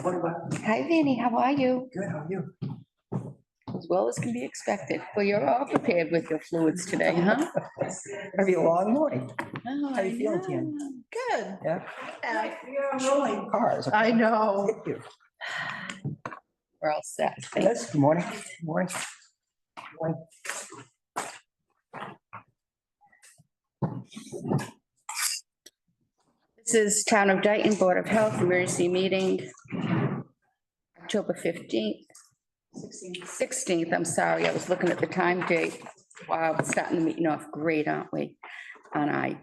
Morning, bud. Hi, Vinny, how are you? Good, how are you? As well as can be expected. Well, you're all prepared with your fluids today, huh? Gonna be a long morning. Oh, How you I feeling, know. Tian? Good. Yeah? And Showing cars. I know. Hit you. We're all set. Thank Yes, good morning. Good morning. Good morning. This is Town of Dayton Board of Health Emergency Meeting, October 15th. 16th, I'm sorry, I was looking at the time date. Wow, we're starting the meeting off great, aren't we? And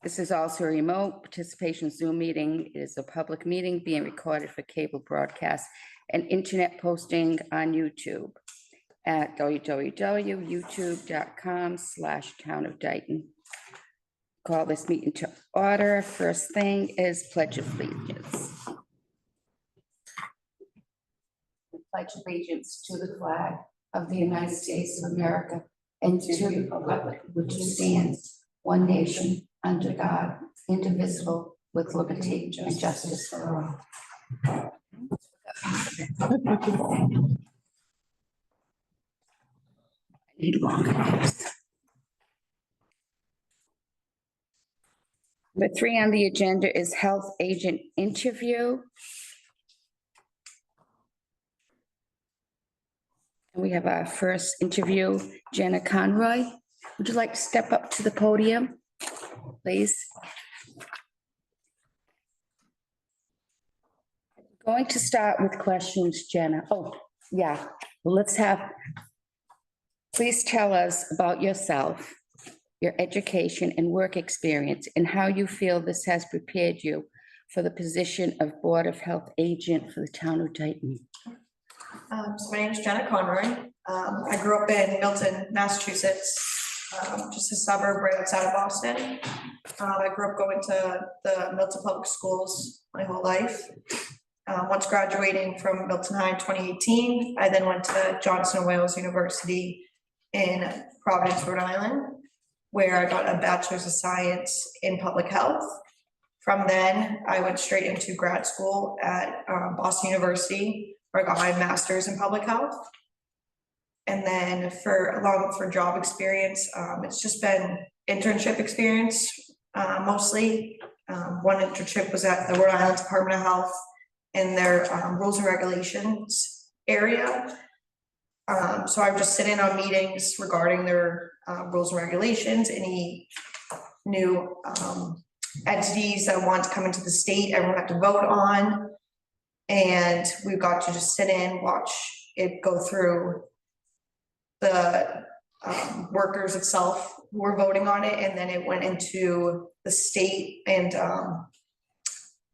this is also a remote participation Zoom meeting. It is a public meeting being recorded for cable broadcast and internet posting on YouTube at www.youtube.com/Town of Dayton. Call this meeting to order. First thing is pledge of allegiance. We pledge allegiance to the flag of the United States of America and to the republic which stands one nation under God, indivisible, with liberty and justice for all. I need longer names. Number 3 on the agenda is health agent interview. And we have our first interview, Jenna Conroy. Would you like to step up to the podium, please? Going to start with questions, Jenna. Oh, yeah, let's have, please tell us about yourself, your education and work experience, and how you feel this has prepared you for the position of Board of Health agent for the Town of Dayton. So my name is Jenna Conroy. I grew up in Milton, Massachusetts, just a suburb right outside of Boston. I grew up going to the Milton Public Schools my whole life. Once graduating from Milton High in 2018, I then went to Johnson & Wales University in Providence, Rhode Island, where I got a Bachelor's of Science in Public Health. From then, I went straight into grad school at Boston University, where I got my master's in public health. And then for job experience, it's just been internship experience mostly. One internship was at the Rhode Island Department of Health in their rules and regulations area. So I would just sit in on meetings regarding their rules and regulations, any new entities that want to come into the state, everyone had to vote on. And we got to just sit in, watch it go through the workers itself who were voting on it, and then it went into the state, and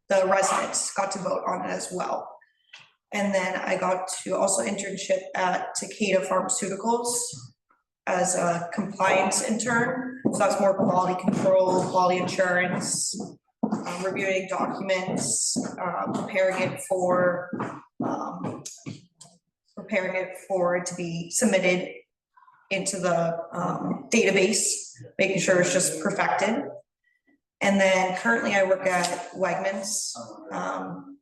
the residents got to vote on it as well. And then I got to also internship at Takeda Pharmaceuticals as a compliance intern. So that's more quality control, quality assurance, reviewing documents, preparing it for it to be submitted into the database, making sure it's just perfected. And then currently I work at Wegmans,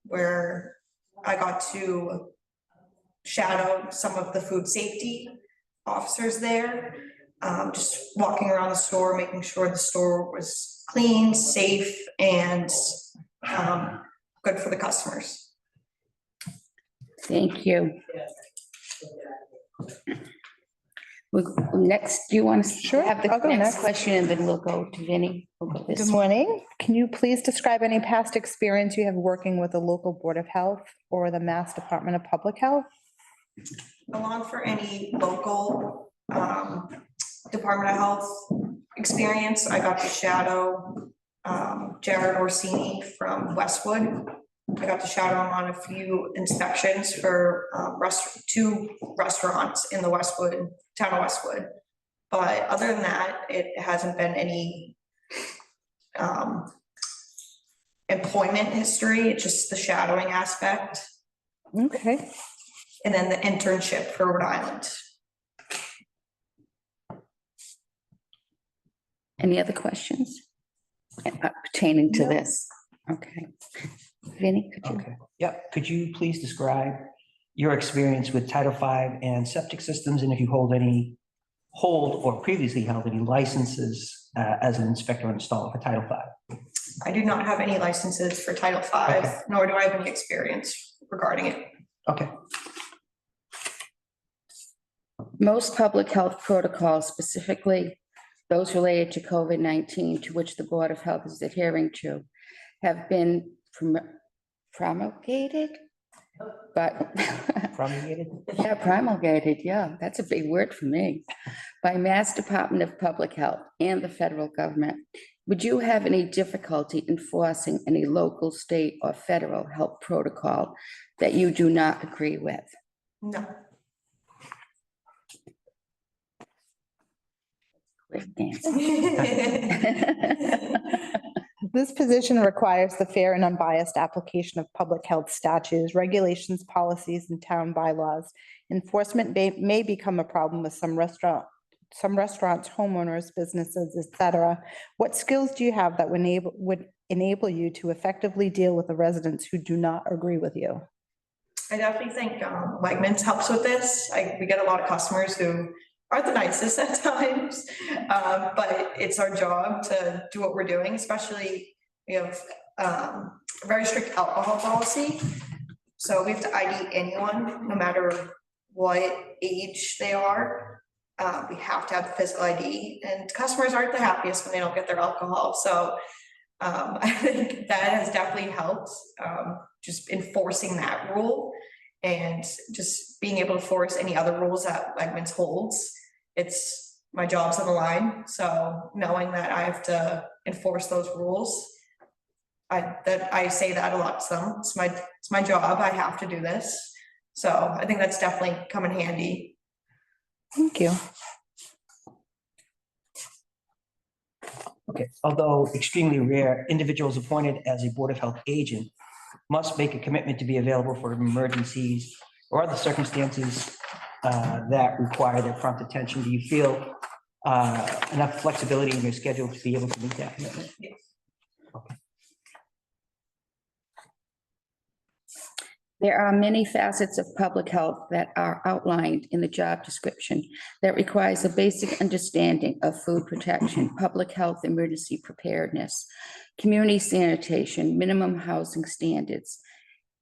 where I got to shadow some of the food safety officers there, just walking around the store, making sure the store was clean, safe, and good for the customers. Thank you. Next, do you want to Sure, have the I'll go next next. question, and then we'll go to Vinny? We'll go this Good way. morning. Can you please describe any past experience you have working with the local Board of Health or the Mass Department of Public Health? Along for any local Department of Health experience, I got to shadow Jared Orsini from Westwood. I got to shadow him on a few inspections for 2 restaurants in the town of Westwood. But other than that, it hasn't been any employment history. It's just the shadowing aspect, Okay. and then the internship for Rhode Island. Any other questions pertaining to No. this? Okay. Vinnie, could you? Okay, yep. Could you please describe your experience with Title V and septic systems, and if you hold or previously held any licenses as an inspector or installer for Title V? I do not have any licenses for Title V, Okay. nor do I have any experience regarding it. Okay, Most public health protocols, specifically those related to COVID-19, to which the Board of Health is adhering to, have been promulgated, but promulgated? yeah, promulgated, yeah, that's a big word for me, by Mass Department of Public Health and the federal government. Would you have any difficulty enforcing any local, state, or federal health protocol that you do not agree with? No. Quick answer. This position requires the fair and unbiased application of public health statutes, regulations, policies, and town bylaws. Enforcement may become a problem with some restaurants, homeowners, businesses, et cetera. What skills do you have that would enable you to effectively deal with the residents who do not agree with you? I definitely think Wegmans helps with this. We get a lot of customers who aren't the nicest at times, but it's our job to do what we're doing, especially we have a very strict alcohol policy. So we have to ID anyone, no matter what age they are. We have to have the physical ID, and customers aren't the happiest when they don't get their alcohol. So I think that has definitely helped, just enforcing that rule and just being able to force any other rules that Wegmans holds. It's my job's on the line, so knowing that I have to enforce those rules, I say that a lot to them. It's my job. I have to do this. So I think that's definitely come in handy. Thank you. Okay, although extremely rare, individuals appointed as a Board of Health agent must make a commitment to be available for emergencies or other circumstances that require their prompt attention. Do you feel enough flexibility in your schedule to be able to meet that commitment? Yes. Okay. There are many facets of public health that are outlined in the job description that requires a basic understanding of food protection, public health emergency preparedness, community sanitation, minimum housing standards,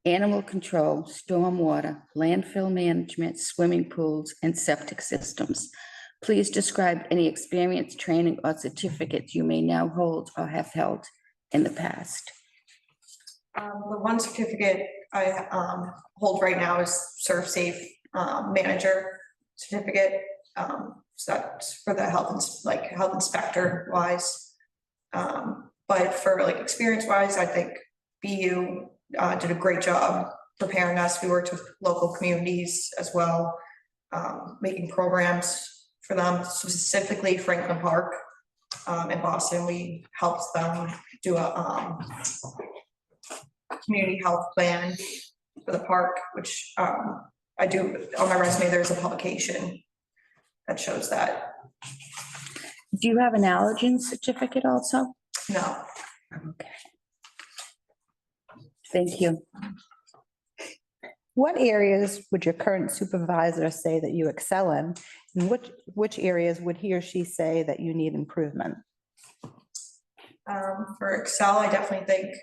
animal control, stormwater, landfill management, swimming pools, and septic systems. Please describe any experience, training, or certificates you may now hold or have held in the past. The one certificate I hold right now is ServSafe manager certificate. So that's for the health inspector wise. But for like experience wise, I think BU did a great job preparing us. We worked with local communities as well, making programs for them, specifically Franklin Park in Boston. We helped them do a community health plan for the park, which I do on my resume. There's a publication that shows that. Do you have an allergen certificate also? No. Okay. Thank you. What areas would your current supervisor say that you excel in? And which areas would he or she say that you need improvement? For Excel, I definitely think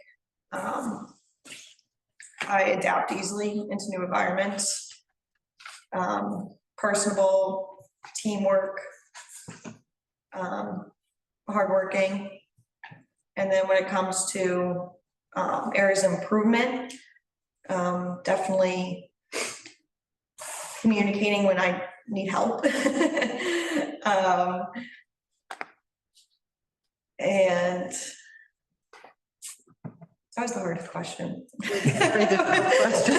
I adapt easily into new environments. Personable, teamwork, hardworking. And then when it comes to areas of improvement, definitely communicating when I need help. And that was the hardest question. Very difficult question.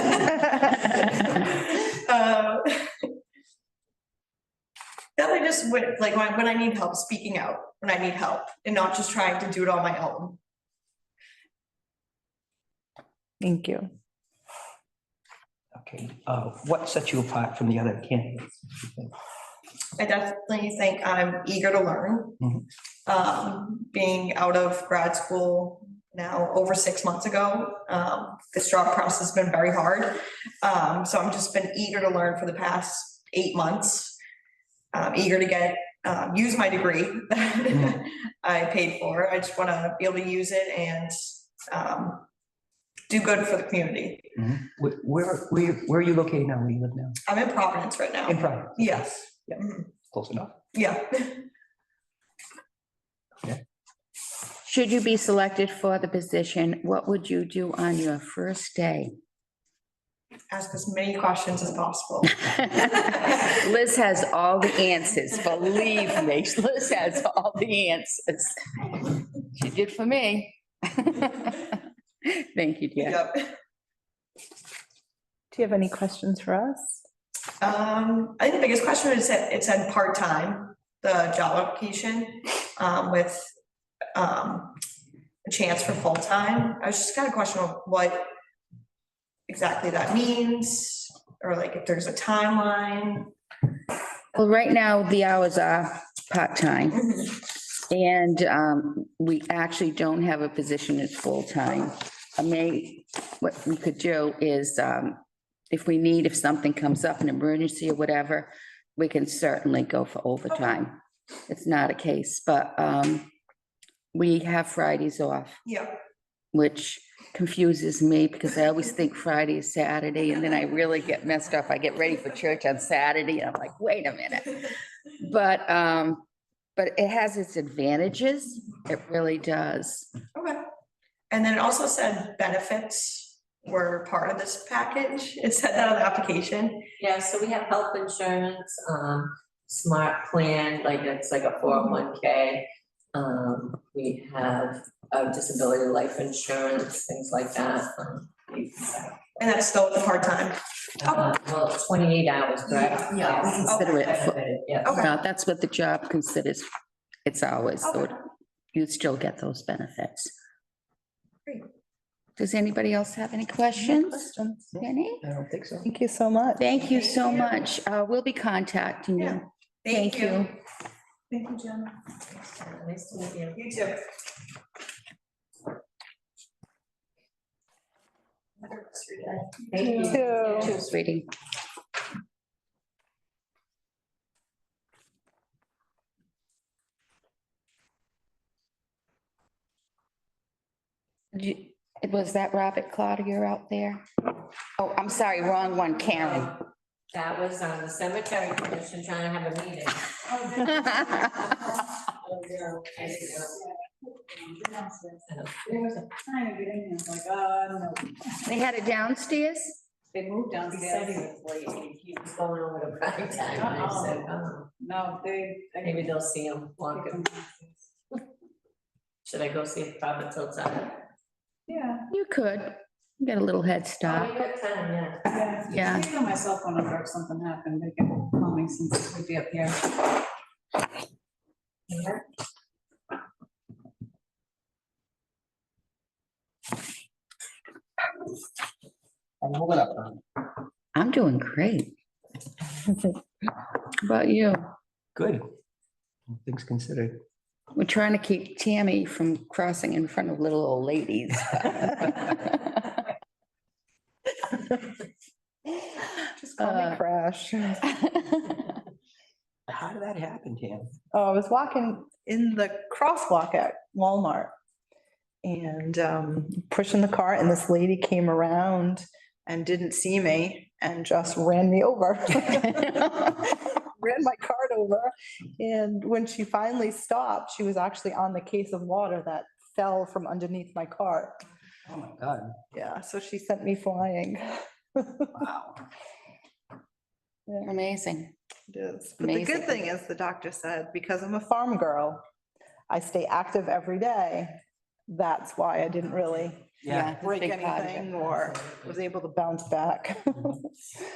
Definitely just like when I need help, speaking out when I need help and not just trying to do it on my own. Thank you. Okay, what sets you apart from the other candidates? I definitely think I'm eager to learn. Being out of grad school now over 6 months ago. This job process has been very hard. So I'm just been eager to learn for the past 8 months. Eager to get, use my degree that I paid for. I just want to be able to use it and do good for the community. Where are you located now? Where do you live now? I'm in Providence right now. In Providence. Yes. Yeah. Mhm. Close enough. Yeah. Should you be selected for the position, what would you do on your first day? Ask as many questions as possible. Liz has all the answers, believe me, Liz has all the answers. She did for me. Thank you, dear. Yep. Do you have any questions for us? I think the biggest question is that it said part-time, the job application, with a chance for full-time. I was just kind of questioning what exactly that means, or like if there's a timeline. Well, right now, the hours are part-time. And we actually don't have a position that's full-time. What we could do is, if something comes up, an emergency or whatever, we can certainly go for overtime. It's not a case, but we have Fridays off, Yeah. which confuses me because I always think Friday is Saturday, and then I really get messed up. I get ready for church on Saturday, and I'm like, wait a minute. But it has its advantages. It really does. Okay. And then it also said benefits were part of this package. It said that on the application. Yeah, so we have health insurance, smart plan, like it's like a 401k. We have disability life insurance, things like that. And that's still the part-time. Well, 28 hours, correct? Yeah. We consider it full- Yeah. Okay. No, that's what the job considers. It's always, so Okay. you still get those benefits. Great. Does anybody else have any questions? Questions? Any? I don't think so. Thank you so much. Thank you so much. We'll be contacting Yeah. you. Thank you. Thank you, Jenna. Nice to meet you. You too. Thank you. Too. Too, sweetie. Was that Robert Cloutier out there? Oh, I'm sorry, wrong one, Karen. That was on the cemetery commission trying to have a meeting. There was a time to get in there, I was like, no, They had it downstairs? they moved He said he downstairs. was late, he was going over to prime time, and I said, oh, No, they. maybe they'll see him walking. Should I go see if Robert's outside? Yeah, You could. You got a little head Oh, start. you got time, yeah. yeah. Yeah. I tell my cell phone number if something happened, they can call me since we'd be up here. I'm moving up. I'm doing great. How about you? Good. Things considered. We're trying to keep Tammy from crossing in front of little old ladies. Just call me Crash. How did that happen, Tam? Oh, I was walking in the crosswalk at Walmart and pushing the cart, and this lady came around and didn't see me and just ran me over. Ran my cart over. And when she finally stopped, she was actually on the case of water that fell from underneath my cart. Oh, my God. Yeah, so she sent me flying. Wow. Amazing. It is. But the Amazing. good thing is, the doctor said, because I'm a farm girl, I stay active every day. That's why I didn't really Yeah. break big part of it. anything or was able to bounce back.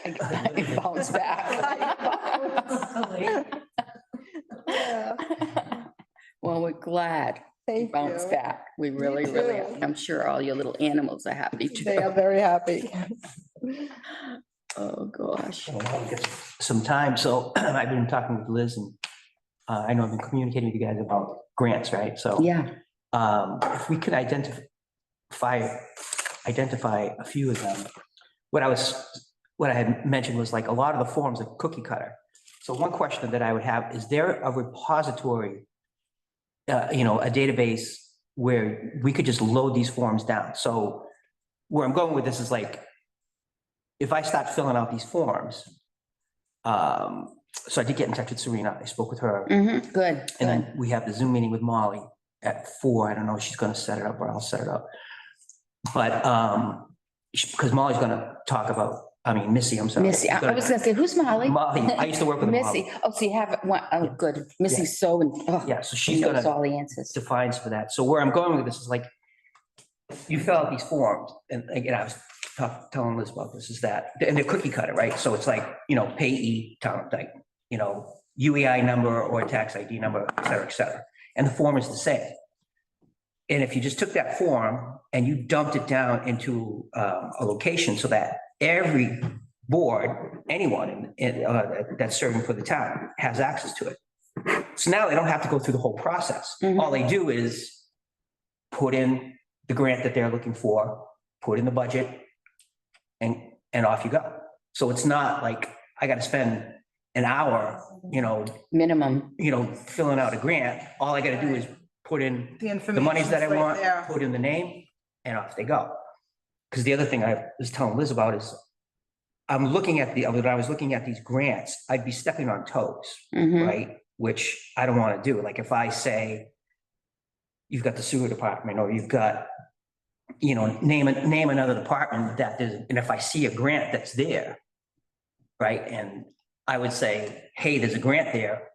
I bounced back. Yeah, Well, we're glad you Thank bounced you. back. We really, really, too. are. I'm sure all your little animals are happy They are too. very happy. Oh, gosh. So I'll get some time. So I've been talking with Liz and I know I've been communicating with you guys about grants, right? So Yeah, if we could identify, if I identify a few of them, what I had mentioned was like a lot of the forms are cookie cutter. So one question that I would have, is there a repository, a database where we could just load these forms down? So where I'm going with this is like, if I start filling out these forms, so I did get in touch with Serena. I spoke with her. Good, And good. then we have the Zoom meeting with Molly at 4. I don't know if she's gonna set it up or I'll set it up. But, because Molly's gonna talk about, Missy, I'm sorry. Missy, I was gonna say, who's Molly? Molly, I used to work with Molly. Missy, oh, so you have one, oh, good. Missy's so, oh, Yeah, so she she's knows gonna all the answers. defines for that. So where I'm going with this is like, you fill out these forms, and again, I was telling Liz about this, is that, and they're cookie cutter, right? So it's like, payee, town, like, UEI number or tax ID number, et cetera, et cetera. And the form is the same. And if you just took that form and you dumped it down into a location so that every board, anyone that's serving for the town has access to it. So now they don't have to go through the whole process. Mhm. All they do is put in the grant that they're looking for, put in the budget, and off you go. So it's not like I got to spend an hour, Minimum. filling out a grant. All I got to do is put in The the information. monies that I want, put in the name, and off they go. Because the other thing I was telling Liz about is, when I was looking at these grants, I'd be stepping on toes, Mhm. right? Which I don't want to do. Like if I say, you've got the sewer department, or you've got, name another department that there's, and if I see a grant that's there, right? And I would say, hey, there's a grant there.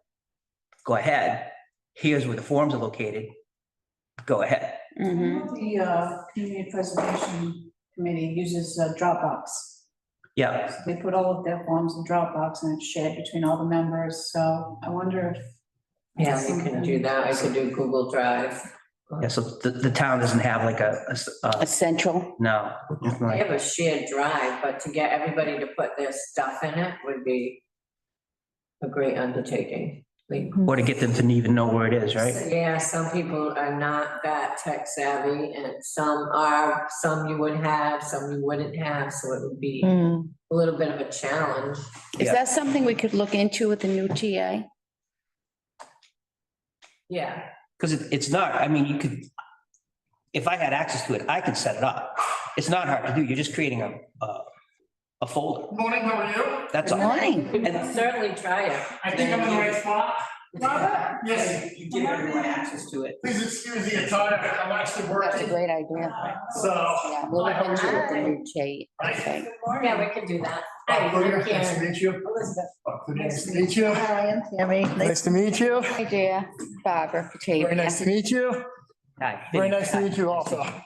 Go ahead. Here's where the forms are located. Go ahead. Mhm. The Community Preservation Committee uses Dropbox. Yeah, So they put all of their forms in Dropbox and it's shared between all the members, so I wonder if. Yeah, we can do that. I could do Google Drive. yeah. So the town doesn't have like Essential. no. nothing I like- have a shared drive, but to get everybody to put their stuff in it would be a great undertaking. Like, Or to get them to even know where it is, right? yeah, some people are not that tech savvy and some are, some you would have, some you wouldn't have, so it would be Hmm. a little bit of a challenge. Is Yeah. that something we could look into with the new TA? Yeah, Because it's not, you could, if I had access to it, I could set it up. It's not hard to do. You're just creating a folder. Morning, how are you? That's Good all. morning. we can certainly try it. I think I'm in the right spot. Robert? Yes, You give everyone access to it. please excuse the attire, I'm actually That's a working, great idea. so. Yeah, we'll look into it with the new TA. Okay. Yeah, we can do that. Claudia, Hi, nice to Karen. meet you. Elizabeth. Claudia, nice to meet you. Hi, I'm Tammy. Nice to meet you. Hi, dear. Barbara Very nice Fatavia. to meet you. Hi. Very nice to meet you also. Are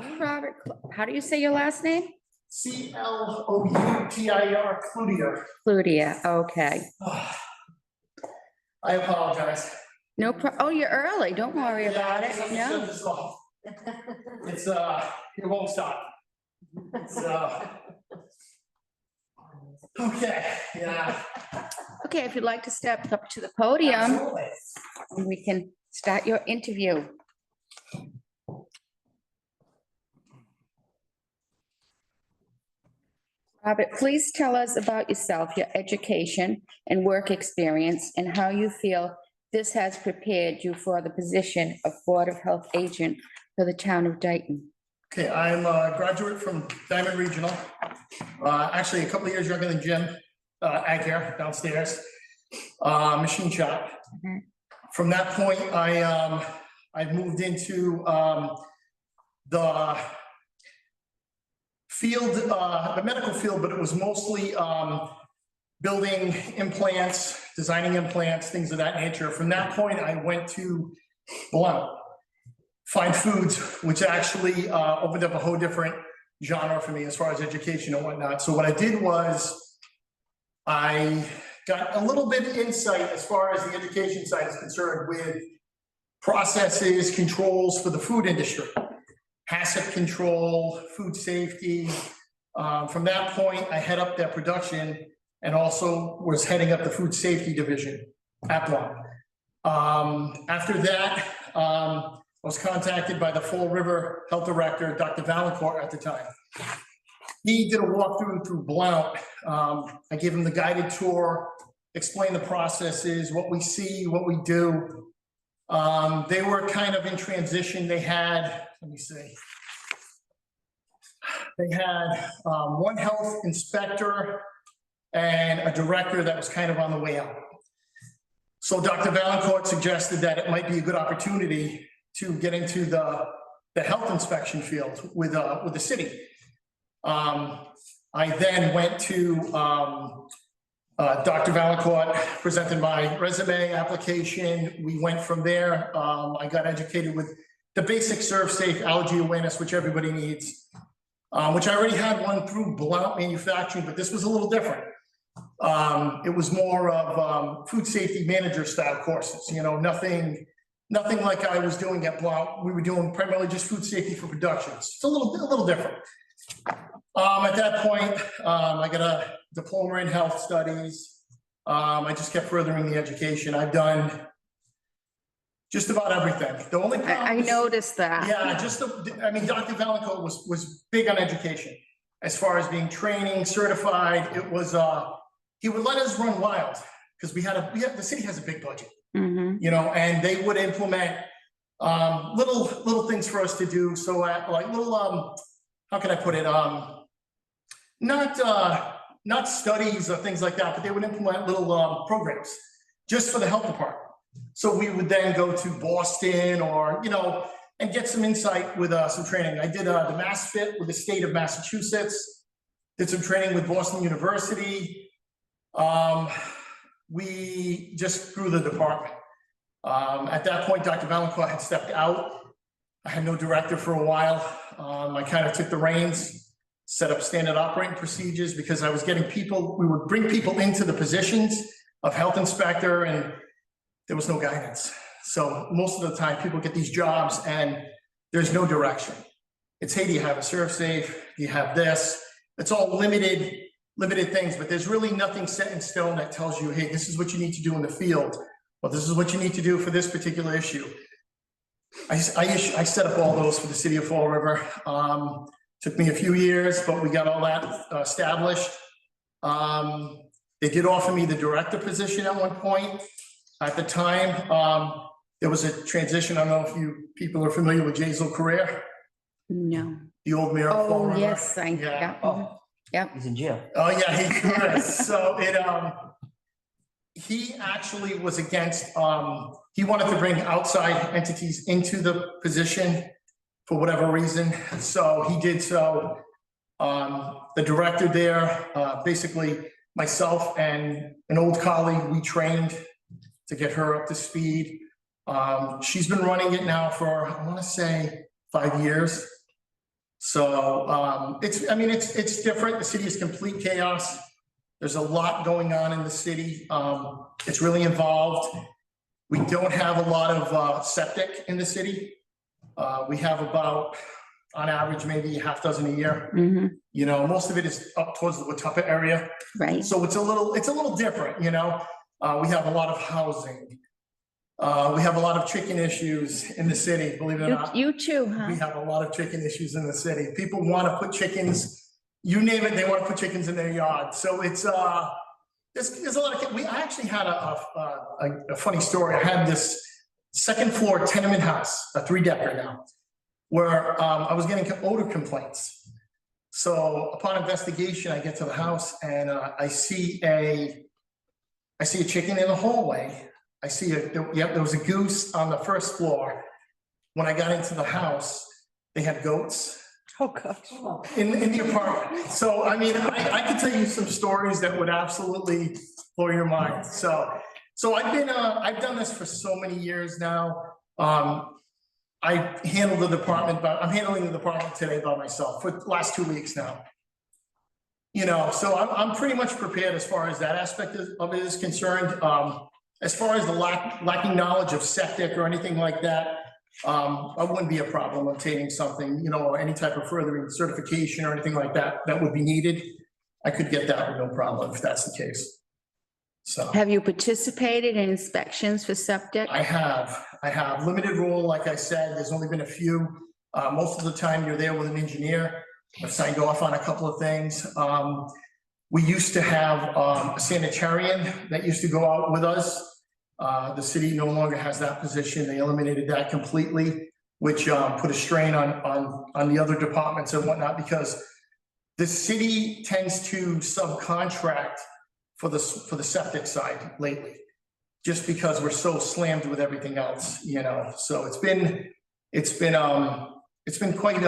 you Robert? How do you say your last name? Cloutir, Cloutier. Cludia. Okay. I apologize. No oh, you're early. Don't worry about Yeah, it. let me No. shut this off. It's, it won't stop. It's, okay, yeah. Okay, if you'd like to step up to the podium, Absolutely. and we can start your interview. Robert, please tell us about yourself, your education and work experience, and how you feel this has prepared you for the position of Board of Health Agent for the town of Dayton. Okay, I'm a graduate from Diamond Regional. Actually, a couple of years younger than Jim, ag care downstairs, machine shop. Mhm. From that point, I moved into the field, the medical field, but it was mostly building implants, designing implants, things of that nature. From that point, I went to Blount, Fine Foods, which actually opened up a whole different genre for me as far as education and whatnot. So what I did was I got a little bit of insight as far as the education side is concerned with processes, controls for the food industry, HACCP control, food safety. From that point, I head up that production and also was heading up the food safety division at Blount. After that, I was contacted by the Fall River Health Director, Dr. Valancourt at the time. He did a walkthrough through Blount. I gave him the guided tour, explained the processes, what we see, what we do. They were kind of in transition. They had, let me see. They had one health inspector and a director that was kind of on the way out. So Dr. Valancourt suggested that it might be a good opportunity to get into the health inspection field with the city. I then went to Dr. Valancourt, presented my resume application. We went from there. I got educated with the basic serve safe allergy awareness, which everybody needs, which I already had one through Blount Manufacturing, but this was a little different. It was more of food safety manager style courses, you know, nothing like I was doing at Blount. We were doing primarily just food safety for productions. It's a little different. At that point, I got a diploma in health studies. I just kept furthering the education. I've done just about everything. The only problem I is- noticed that. Yeah, I mean, Dr. Valancourt was big on education as far as being training, certified. It was, he would let us run wild because the city has a big budget, Mhm. you know, and they would implement little things for us to do. So like little, how can I put it? Not studies or things like that, but they would implement little programs just for the health department. So we would then go to Boston or, you know, and get some insight with some training. I did the Mass Fit with the state of Massachusetts, did some training with Boston University. We just grew the department. At that point, Dr. Valancourt had stepped out. I had no director for a while. I kind of took the reins, set up standard operating procedures because I was getting people, we would bring people into the positions of health inspector and there was no guidance. So most of the time people get these jobs and there's no direction. It's, hey, do you have a serve safe? Do you have this? It's all limited things, but there's really nothing set in stone that tells you, hey, this is what you need to do in the field. Well, this is what you need to do for this particular issue. I set up all those for the city of Fall River. Took me a few years, but we got all that established. They did offer me the director position at one point. At the time, there was a transition. I don't know if you people are familiar with Jazel Career, No. the old mayor of Fall Oh, River. yes, Yeah. yeah. Yep. He's in jail. Oh, yeah, he sure is. So he actually was against, he wanted to bring outside entities into the position for whatever reason. So he did so. The director there, basically myself and an old colleague, we trained to get her up to speed. She's been running it now for, I want to say 5 years. So it's different. The city is complete chaos. There's a lot going on in the city. It's really involved. We don't have a lot of septic in the city. We have about, on average, maybe a half dozen a year. Mhm. You know, most of it is up towards the Watuppa area. Right. So it's a little different, you know? We have a lot of housing. We have a lot of chicken issues in the city, believe it or not. You too, We huh? have a lot of chicken issues in the city. People want to put chickens, you name it, they want to put chickens in their yard. So it's, there's a lot of, I actually had a funny story. I had this second floor tenement house, a 3-decker now, where I was getting odor complaints. So upon investigation, I get to the house and I see a chicken in the hallway. I see there was a goose on the first floor. When I got into the house, they had goats Oh, gosh. in the apartment. So, I mean, I could tell you some stories that would absolutely blow your mind. So I've done this for so many years now. I handle the department, but I'm handling the department today by myself for the last 2 weeks now. You know, so I'm pretty much prepared as far as that aspect of it is concerned. As far as the lacking knowledge of septic or anything like that, I wouldn't be a problem obtaining something, you know, or any type of furthering certification or anything like that that would be needed. I could get that with no problem if that's the case. So. Have you participated in inspections for septic? I have limited rule, like I said, there's only been a few. Most of the time you're there with an engineer. I've signed off on a couple of things. We used to have a sanitarian that used to go out with us. The city no longer has that position. They eliminated that completely, which put a strain on the other departments and whatnot, because the city tends to subcontract for the septic side lately, just because we're so slammed with everything else, you know, so it's been quite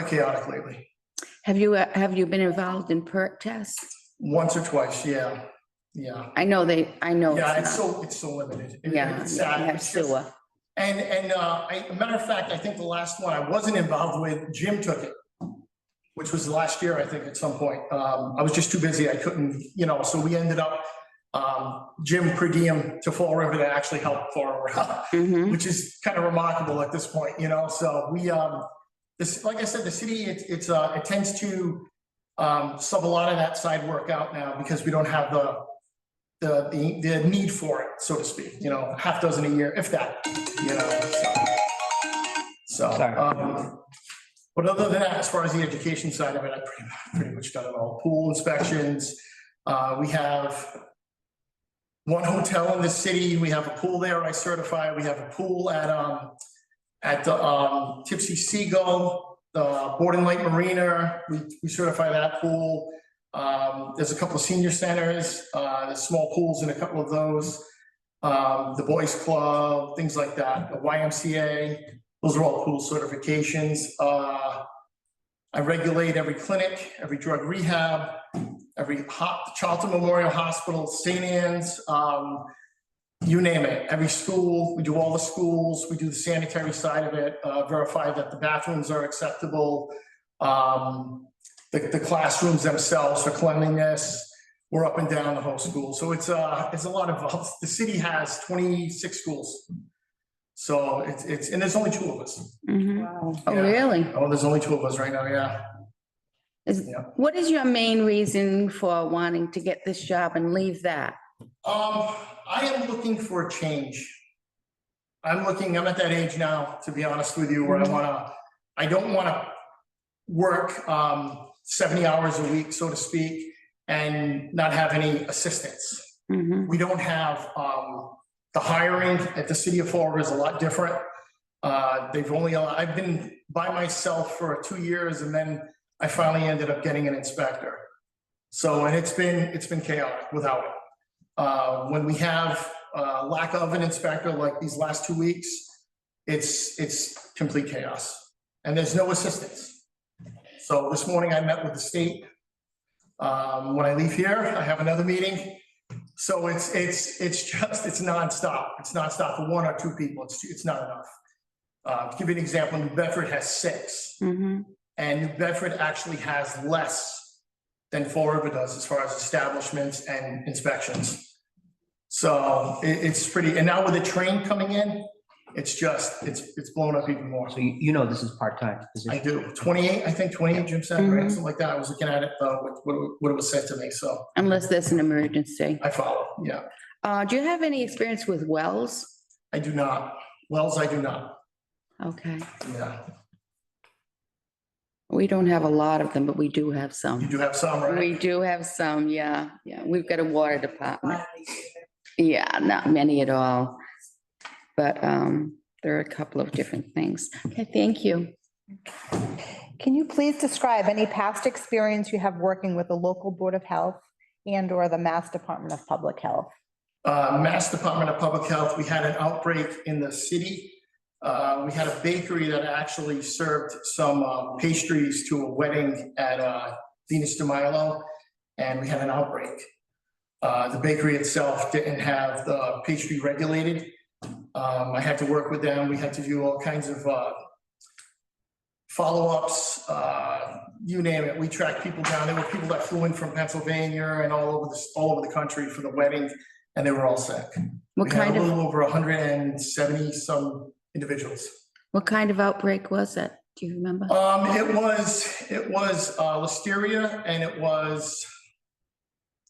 chaotic lately. Have you been involved in perk tests? Once or twice, yeah. I know. Yeah, it's not. it's so limited. Yeah, It's yeah, sad. you have It's just- sewer. And a matter of fact, I think the last one I wasn't involved with, Jim took it, which was last year, I think, at some point. I was just too busy. I couldn't, you know, so we ended up, Jim per diem to Fall River to actually help Fall River out, Mhm. which is kind of remarkable at this point, you know, so we, this, like I said, the city, it tends to sub a lot of that side work out now because we don't have the need for it, so to speak, you know, half dozen a year, if that, you know, so. Sorry. But other than that, as far as the education side of it, I've pretty much done it all. Pool inspections, we have one hotel in the city, we have a pool there I certify, we have a pool at the Tipsy Seagull, the Board and Lake Marina, we certify that pool. There's a couple of senior centers, there's small pools in a couple of those. The Boys Club, things like that, the YMCA, those are all pool certifications. I regulate every clinic, every drug rehab, every Charlton Memorial Hospital, St. Anne's, you name it, every school, we do all the schools, we do the sanitary side of it, verify that the bathrooms are acceptable. The classrooms themselves for cleanliness, we're up and down the whole school. So it's a lot of, the city has 26 schools. So it's, and there's only 2 of us. Mhm. Oh, Yeah. really? Oh, there's only 2 of us right now, yeah. Yeah. What is your main reason for wanting to get this job and leave that? I am looking for a change. I'm at that age now, to be honest with you, where I don't wanna work 70 hours a week, so to speak, and not have any assistance. Mhm. We don't have, the hiring at the city of Fall River is a lot different. I've been by myself for 2 years, and then I finally ended up getting an inspector. So, and it's been chaotic without it. When we have lack of an inspector like these last 2 weeks, it's complete chaos, and there's no assistance. So this morning I met with the state. When I leave here, I have another meeting. So it's nonstop. It's nonstop for 1 or 2 people. It's not enough. To give you an example, New Bedford has 6, Mhm. and New Bedford actually has less than Fall River does as far as establishments and inspections. So it's pretty, and now with the train coming in, it's blown up even more. So you know this is part-time I position. do, 28, I think 28, Jim said, right, something like that. I was looking at it, what it was said to me, so Unless there's an emergency. I follow, yeah. Do you have any experience with wells? I do not. Wells, I do not, Okay. yeah. We don't have a lot of them, but we do have You some. do have some, right? We do have some, yeah. Yeah, we've got a water department. Yeah, not many at all. But there are a couple of different things. Okay, thank you. Can you please describe any past experience you have working with the local Board of Health and or the Mass Department of Public Health? Mass Department of Public Health, we had an outbreak in the city. We had a bakery that actually served some pastries to a wedding at Venus de Milo, and we had an outbreak. The bakery itself didn't have the pastry regulated. I had to work with them. We had to do all kinds of follow-ups, you name it. We tracked people down. There were people that flew in from Pennsylvania and all over the country for the wedding, and they were all sick. What We had kind a of, little over 170 some individuals. what kind of outbreak was it? Do you remember? It was listeria, and it was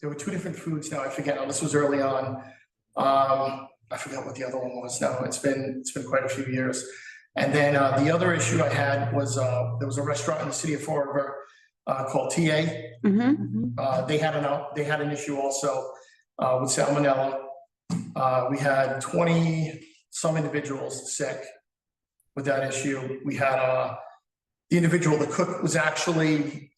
there were two different foods now, I forget, now this was early on. I forgot what the other one was now, it's been quite a few years. And then the other issue I had was, there was a restaurant in the city of Fall River called TA. Mhm. They had an issue also with salmonella. We had 20 some individuals sick with that issue. We had the individual, the cook was actually,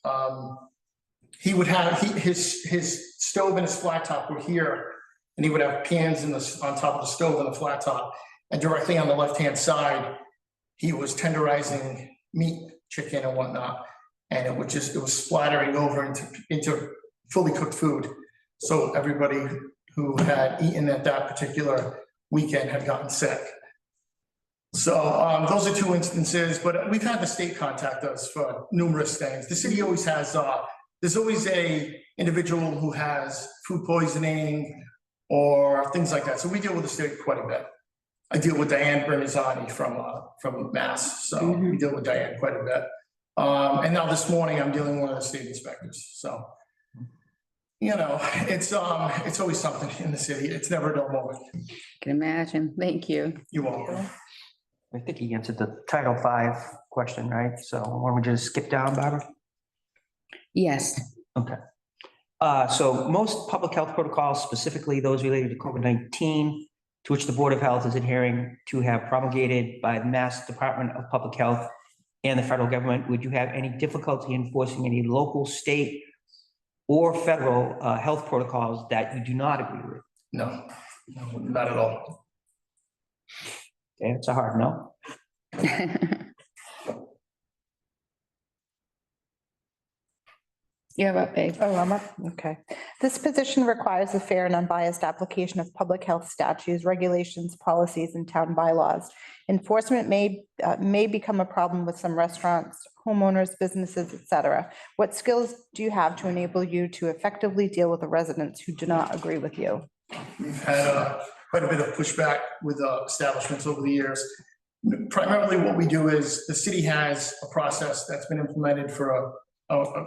he would have, his stove and his flat top were here, and he would have pans on top of the stove and the flat top. And directly on the left-hand side, he was tenderizing meat, chicken and whatnot. And it was splattering over into fully cooked food. So everybody who had eaten at that particular weekend had gotten sick. So those are two instances, but we've had the state contact us for numerous things. The city always has, there's always a individual who has food poisoning or things like that. So we deal with the state quite a bit. I deal with Diane Bernazani from Mass, so we deal with Diane quite a bit. And now this morning I'm dealing with one of the state inspectors, so. You know, it's always something in the city. It's never a dull moment. Can imagine. Thank you. You won't. I think he answered the Title V question, right? So why don't we just skip down, Barbara? Yes. Okay. So most public health protocols, specifically those related to COVID-19, to which the Board of Health is adhering to, have promulgated by the Mass Department of Public Health and the federal government. Would you have any difficulty enforcing any local, state, or federal health protocols that you do not agree with? No, not at all. Okay, it's a hard no. You're up, babe. Oh, I'm up. Okay. This position requires a fair and unbiased application of public health statutes, regulations, policies, and town bylaws. Enforcement may become a problem with some restaurants, homeowners, businesses, et cetera. What skills do you have to enable you to effectively deal with the residents who do not agree with you? We've had quite a bit of pushback with establishments over the years. Primarily what we do is the city has a process that's been implemented for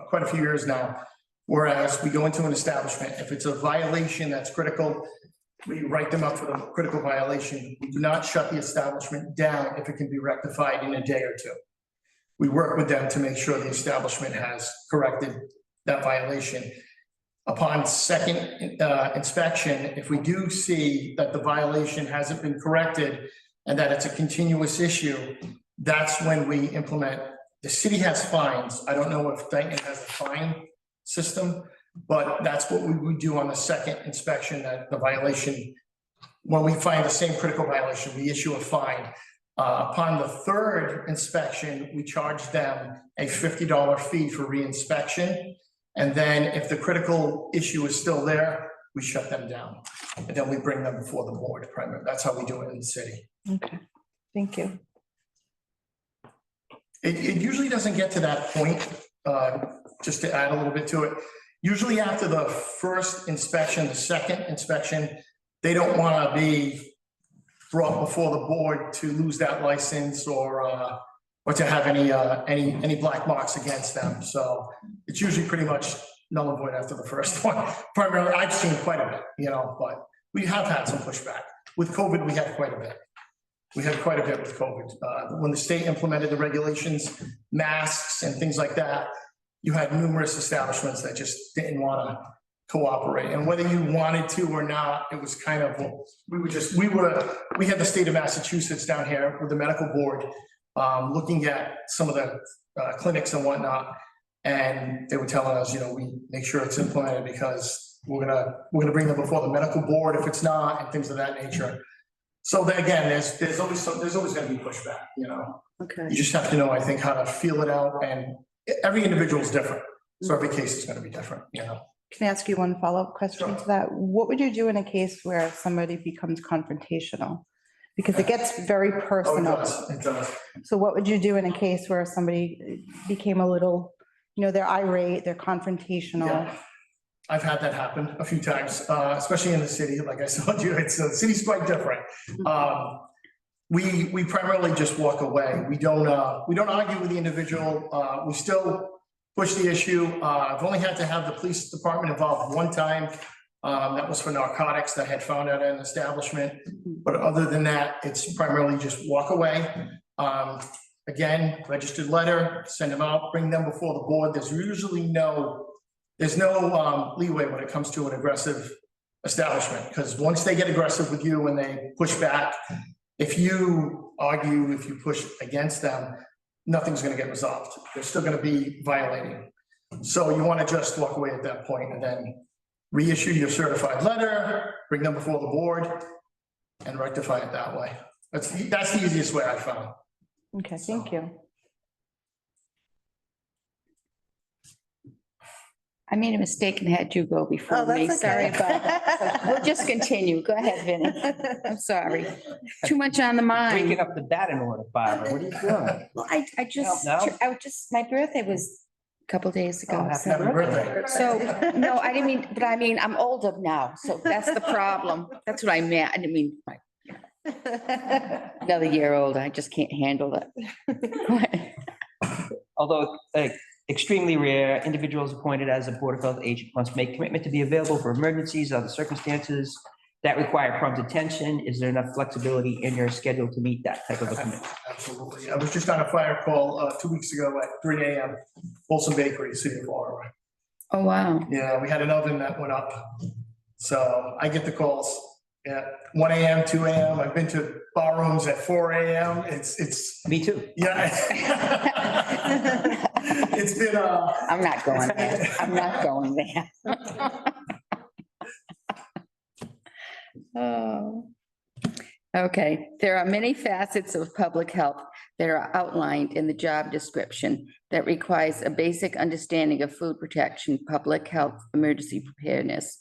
quite a few years now. Whereas we go into an establishment, if it's a violation that's critical, we write them up for the critical violation. We do not shut the establishment down if it can be rectified in a day or two. We work with them to make sure the establishment has corrected that violation. Upon second inspection, if we do see that the violation hasn't been corrected and that it's a continuous issue, that's when we implement. The city has fines. I don't know if Dayton has a fine system, but that's what we would do on the second inspection, that the violation, when we find the same critical violation, we issue a fine. Upon the third inspection, we charge them a $50 fee for reinspection. And then if the critical issue is still there, we shut them down. And then we bring them before the board primarily. That's how we do it in the city. Okay, thank you. It usually doesn't get to that point, just to add a little bit to it. Usually after the first inspection, the second inspection, they don't want to be brought before the board to lose that license or to have any black marks against them. So it's usually pretty much null and void after the first one. Primarily, I've seen quite a bit, but we have had some pushback. With COVID, we had quite a bit. We had quite a bit with COVID. When the state implemented the regulations, masks and things like that, you had numerous establishments that just didn't want to cooperate. And whether you wanted to or not, it was kind of, we had the state of Massachusetts down here with the medical board looking at some of the clinics and whatnot. And they were telling us, we make sure it's implemented because we're gonna bring them before the medical board if it's not, and things of that nature. So then again, there's always going to be pushback, Okay. You just have to know, I think, how to feel it out, and every individual is different. So every case is going to be different, Can I ask you one follow-up question to that? What would you do in a case where somebody becomes confrontational? Because it gets very Oh, it personal. does, it does. So what would you do in a case where somebody became a little, they're irate, they're confrontational? Yeah. I've had that happen a few times, especially in the city. Like I told you, the city's quite different. We primarily just walk away. We don't argue with the individual. We still push the issue. I've only had to have the police department involved one time. That was for narcotics that I had found at an establishment. But other than that, it's primarily just walk away. Again, registered letter, send them out, bring them before the board. There's usually no leeway when it comes to an aggressive establishment, because once they get aggressive with you and they push back, if you argue, if you push against them, nothing's gonna get resolved. They're still gonna be violating. So you wanna just walk away at that point and then reissue your certified letter, bring them before the board and rectify it that way. That's the easiest way I found. Okay, thank you. I made a mistake and had you go before me. Sorry about that. We'll just continue. Go ahead, Vinnie. I'm sorry. Too much on the mind. Waking up the bat in order, Barbara. What are you doing? Well, I just, No? I was just, my birthday was a couple days ago. Oh, so- Happy birthday. So, no, I didn't mean, but I mean, I'm older now, so that's the problem. That's what I meant. I didn't mean, like, another year older. I just can't handle it. Although extremely rare, individuals appointed as a Board of Health agent must make commitment to be available for emergencies, other circumstances that require prompt attention. Is there enough flexibility in your schedule to meet that type of a commitment? Absolutely. I was just on a fire call 2 weeks ago at 3 a.m. Folsom Bakery, City of Florida. Oh, wow. Yeah, we had an oven that went up. So I get the calls at 1 a.m., 2 a.m. I've been to bar rooms at 4 a.m. It's, Me too. yeah. It's been, I'm not going there. I'm not going there. Oh. Okay, there are many facets of public health that are outlined in the job description that requires a basic understanding of food protection, public health, emergency preparedness,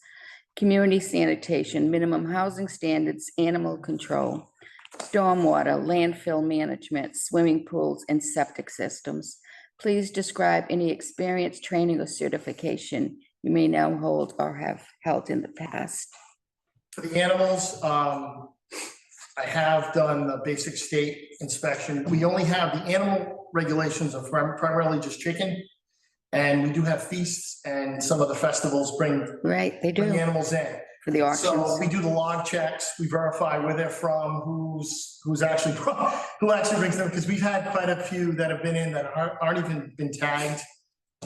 community sanitation, minimum housing standards, animal control, stormwater, landfill management, swimming pools, and septic systems. Please describe any experience, training, or certification you may now hold or have held in the past. for the animals, I have done the basic state inspection. We only have the animal regulations of primarily just chicken. And we do have feasts and some of the festivals bring Right, they bring do, animals in. for the So auctions. we do the log checks, we verify where they're from, who's actually, who actually brings them, because we've had quite a few that have been in that aren't even been tagged.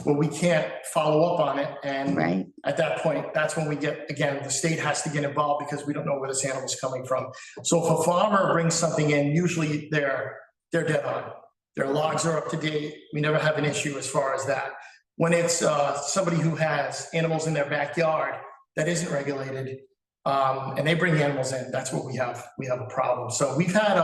Well, we can't follow up on it, and Right, at that point, that's when we get, again, the state has to get involved because we don't know where this animal's coming from. So if a farmer brings something in, usually they're dead on. Their logs are up to date, we never have an issue as far as that. When it's somebody who has animals in their backyard that isn't regulated, and they bring animals in, that's what we have a problem. So we've had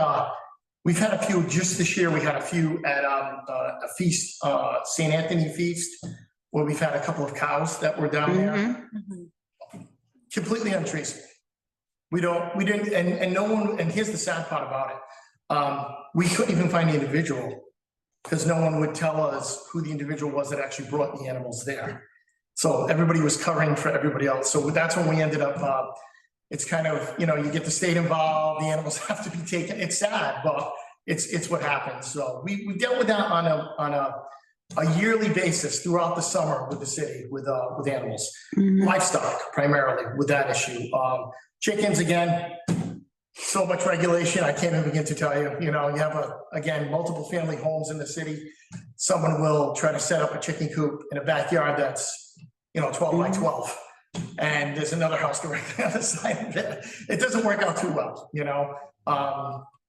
a few, just this year, we had a few at a feast, St. Anthony Feast, where we've had a couple of cows that were down there, mhm, completely untraceable. We didn't, and no one, and here's the sad part about it. We couldn't even find the individual because no one would tell us who the individual was that actually brought the animals there. So everybody was covering for everybody else. So that's when we ended up, it's kind of, you get the state involved, the animals have to be taken. It's sad, but it's what happens. So we dealt with that on a yearly basis throughout the summer with the city, with animals, mhm. livestock primarily with that issue. Chickens, again, so much regulation, I can't even begin to tell you. You have again, multiple family homes in the city. Someone will try to set up a chicken coop in a backyard that's, 12 by 12. And there's another house directly on the side of it. It doesn't work out too well,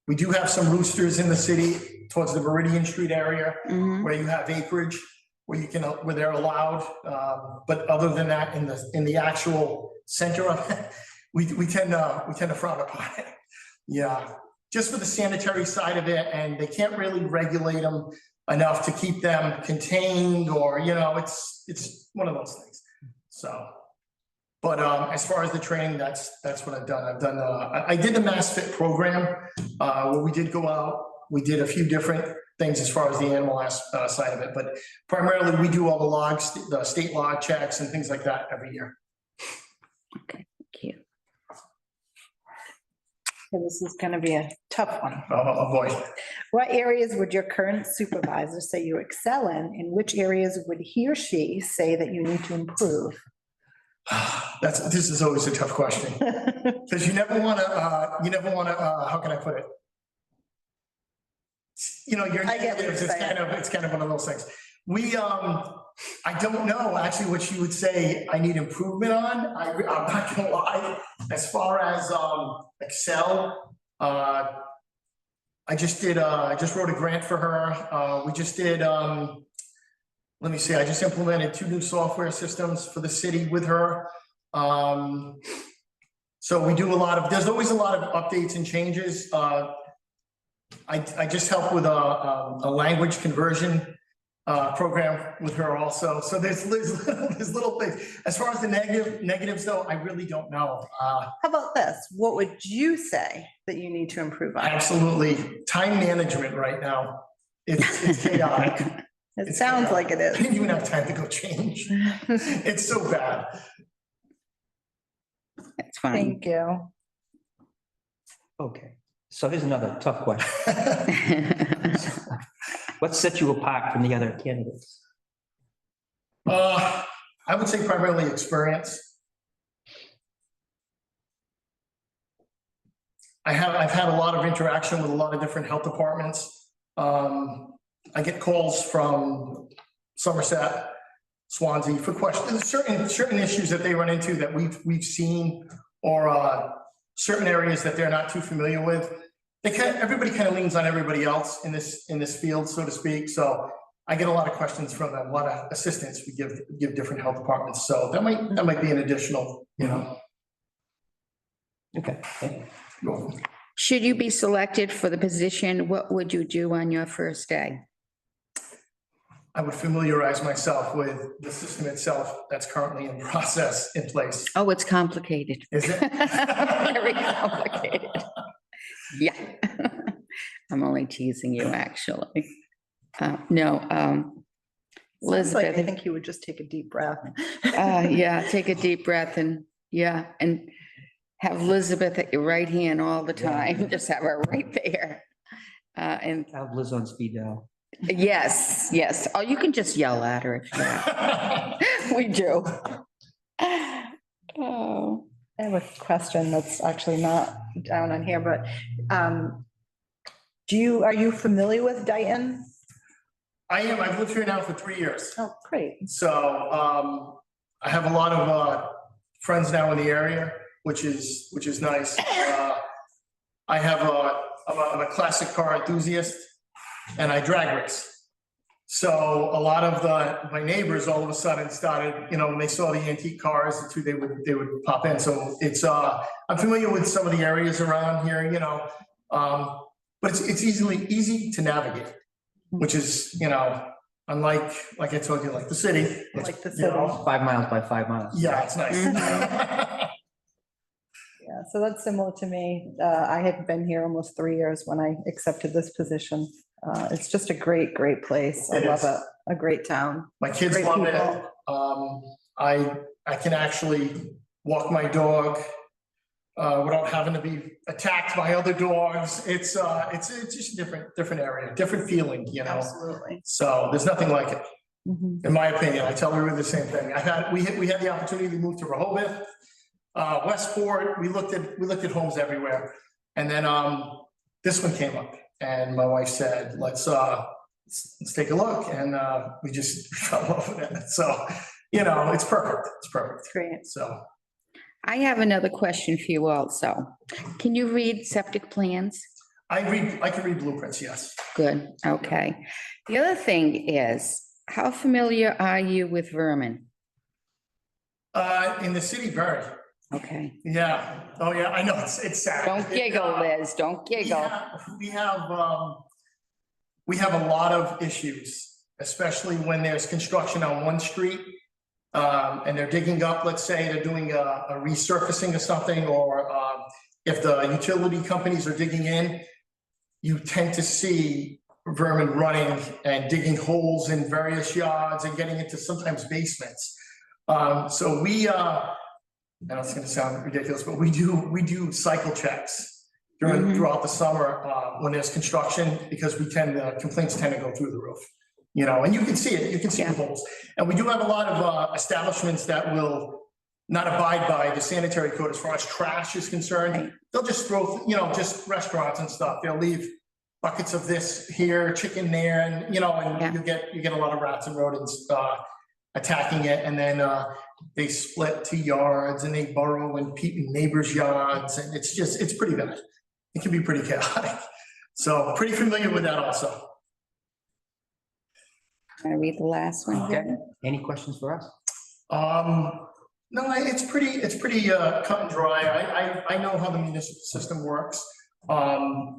We do have some roosters in the city towards the Meridian Street area Mhm. where you have acreage, where they're allowed. But other than that, in the actual center of it, we tend to frown upon it. Yeah, just for the sanitary side of it, and they can't really regulate them enough to keep them contained, or, it's one of those things. So, but as far as the training, that's what I've done. I did the Mass Fit program, where we did go out, we did a few different things as far as the animal side of it, but primarily we do all the logs, the state log checks and things like that every year. Okay, thank you. This is gonna be a tough one. Oh, boy. What areas would your current supervisor say you excel in? And which areas would he or she say that you need to improve? This is always a tough question, because you never wanna, how can I put it? You know, your I get what you're negatives, saying. it's kind of one of those things. I don't know actually what you would say I need improvement on. I'm not gonna lie. As far as, Excel, I just wrote a grant for her. We just did, let me see, I just implemented 2 new software systems for the city with her. So we do there's always a lot of updates and changes. I just help with a language conversion program with her also. So there's little things. As far as the negatives though, I really don't know. How about this? What would you say that you need to improve on? Absolutely. Time management right now. It's chaotic. It sounds like it I is. didn't even have time to go change. It's so bad. That's fine. Thank you. Okay, so here's another tough question. What sets you apart from the other candidates? I would say primarily experience. I've had a lot of interaction with a lot of different health departments. I get calls from Somerset, Swansea for questions, certain issues that they run into that we've seen, or certain areas that they're not too familiar with. Everybody kind of leans on everybody else in this field, so to speak. So I get a lot of questions from them, a lot of assistance we give different health departments. So that might be an additional, Okay. Should you be selected for the position, what would you do on your first day? I would familiarize myself with the system itself that's currently in process in place. Oh, it's complicated. Is it? Very complicated. Yeah. I'm only teasing you, actually. No, Sounds like I Elizabeth, think you would just take a deep breath. yeah, take a deep breath and have Elizabeth at your right hand all the time. Just have her right there. And Have Liz on speed dial. yes. Oh, you can just yell at her if you want. We do. Oh, I have a question that's actually not down on here, but are you familiar with Dayton? I am. I've lived here now for 3 years. Oh, great. So I have a lot of friends now in the area, which is nice. I'm a classic car enthusiast, and I drag race. So a lot of my neighbors all of a sudden started, when they saw the antique cars, they would pop in. So it's I'm familiar with some of the areas around here, but it's easy to navigate, which is, unlike, like I told you, like the city. which, Like the you know, city. 5 miles by 5 miles. Yeah, it's nice. Yeah, so that's similar to me. I had been here almost 3 years when I accepted this position. It's just a great, great place. I It love is. it. A great town. My kids Great love it. people. I can actually walk my dog without having to be attacked by other dogs. It's just a different area, different feeling, Absolutely. So there's nothing like it, Mhm. in my opinion. I tell everyone the same thing. We had the opportunity to move to Rehoboth, Westport. We looked at homes everywhere. And then this one came up and my wife said, let's take a look. And we just fell in love with it. So, it's perfect. It's perfect. Great. So. I have another question for you also. Can you read septic plans? I can read blueprints, yes. Good, okay. The other thing is, how familiar are you with vermin? In the city, very, Okay, yeah. Oh, yeah, I know, it's sad. don't giggle, Liz, don't giggle. We have a lot of issues, especially when there's construction on one street. And they're digging up, let's say they're doing a resurfacing or something, or if the utility companies are digging in, you tend to see vermin running and digging holes in various yards and getting into sometimes basements. So I know it's gonna sound ridiculous, but we do cycle checks Mhm. throughout the summer, when there's construction, because complaints tend to go through the roof. You know, and you can see it, you can see the Yeah. holes. And we do have a lot of establishments that will not abide by the sanitary code as far as trash is concerned. Right. They'll just throw, you know, just restaurants and stuff. They'll leave buckets of this here, chicken there, and, you know, Yeah. and you get a lot of rats and rodents attacking it. And then they split to yards and they burrow in neighbors' yards. And it's pretty bad. It can be pretty chaotic. So pretty familiar with that also. Can I read the last one? Okay, any questions for us? No, it's pretty cut and dry. I know how the municipal system works. I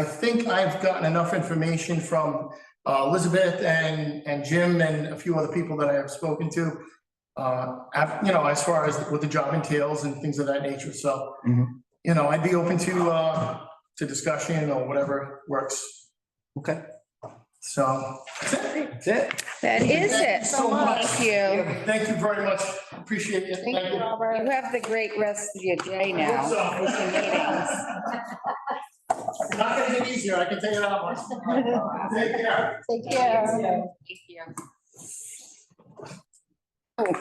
think I've gotten enough information from Elizabeth and Jim and a few other people that I have spoken to. You know, as far as what the job entails and things of that nature. So, Mhm. you know, I'd be open to discussion or whatever works. Okay, So that's it. that's it. That is Thank it. you so much. Thank you. Thank you very much. Appreciate it. Thank you, Robert. You have the great rest of your day now. Hope so. with your meetings. It's not gonna get easier, I can tell you that much. Take care. Take care. Thank you. Oh.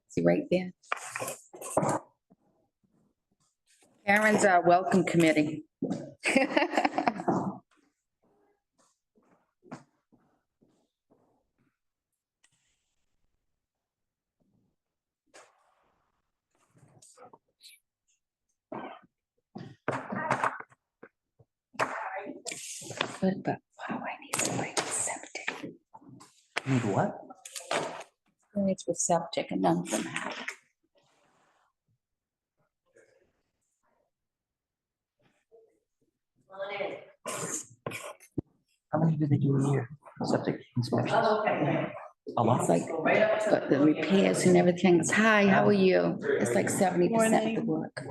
See right there. Karen's our welcome committee. Good, but wow, I need to bring septic. Need what? It's with septic and none of them have. How many do they do a year? Septic inspections? Oh, okay. A lot. It's like, Go right up to but the repairs and everything. It's, hi, how are you? It's like 70% of the work.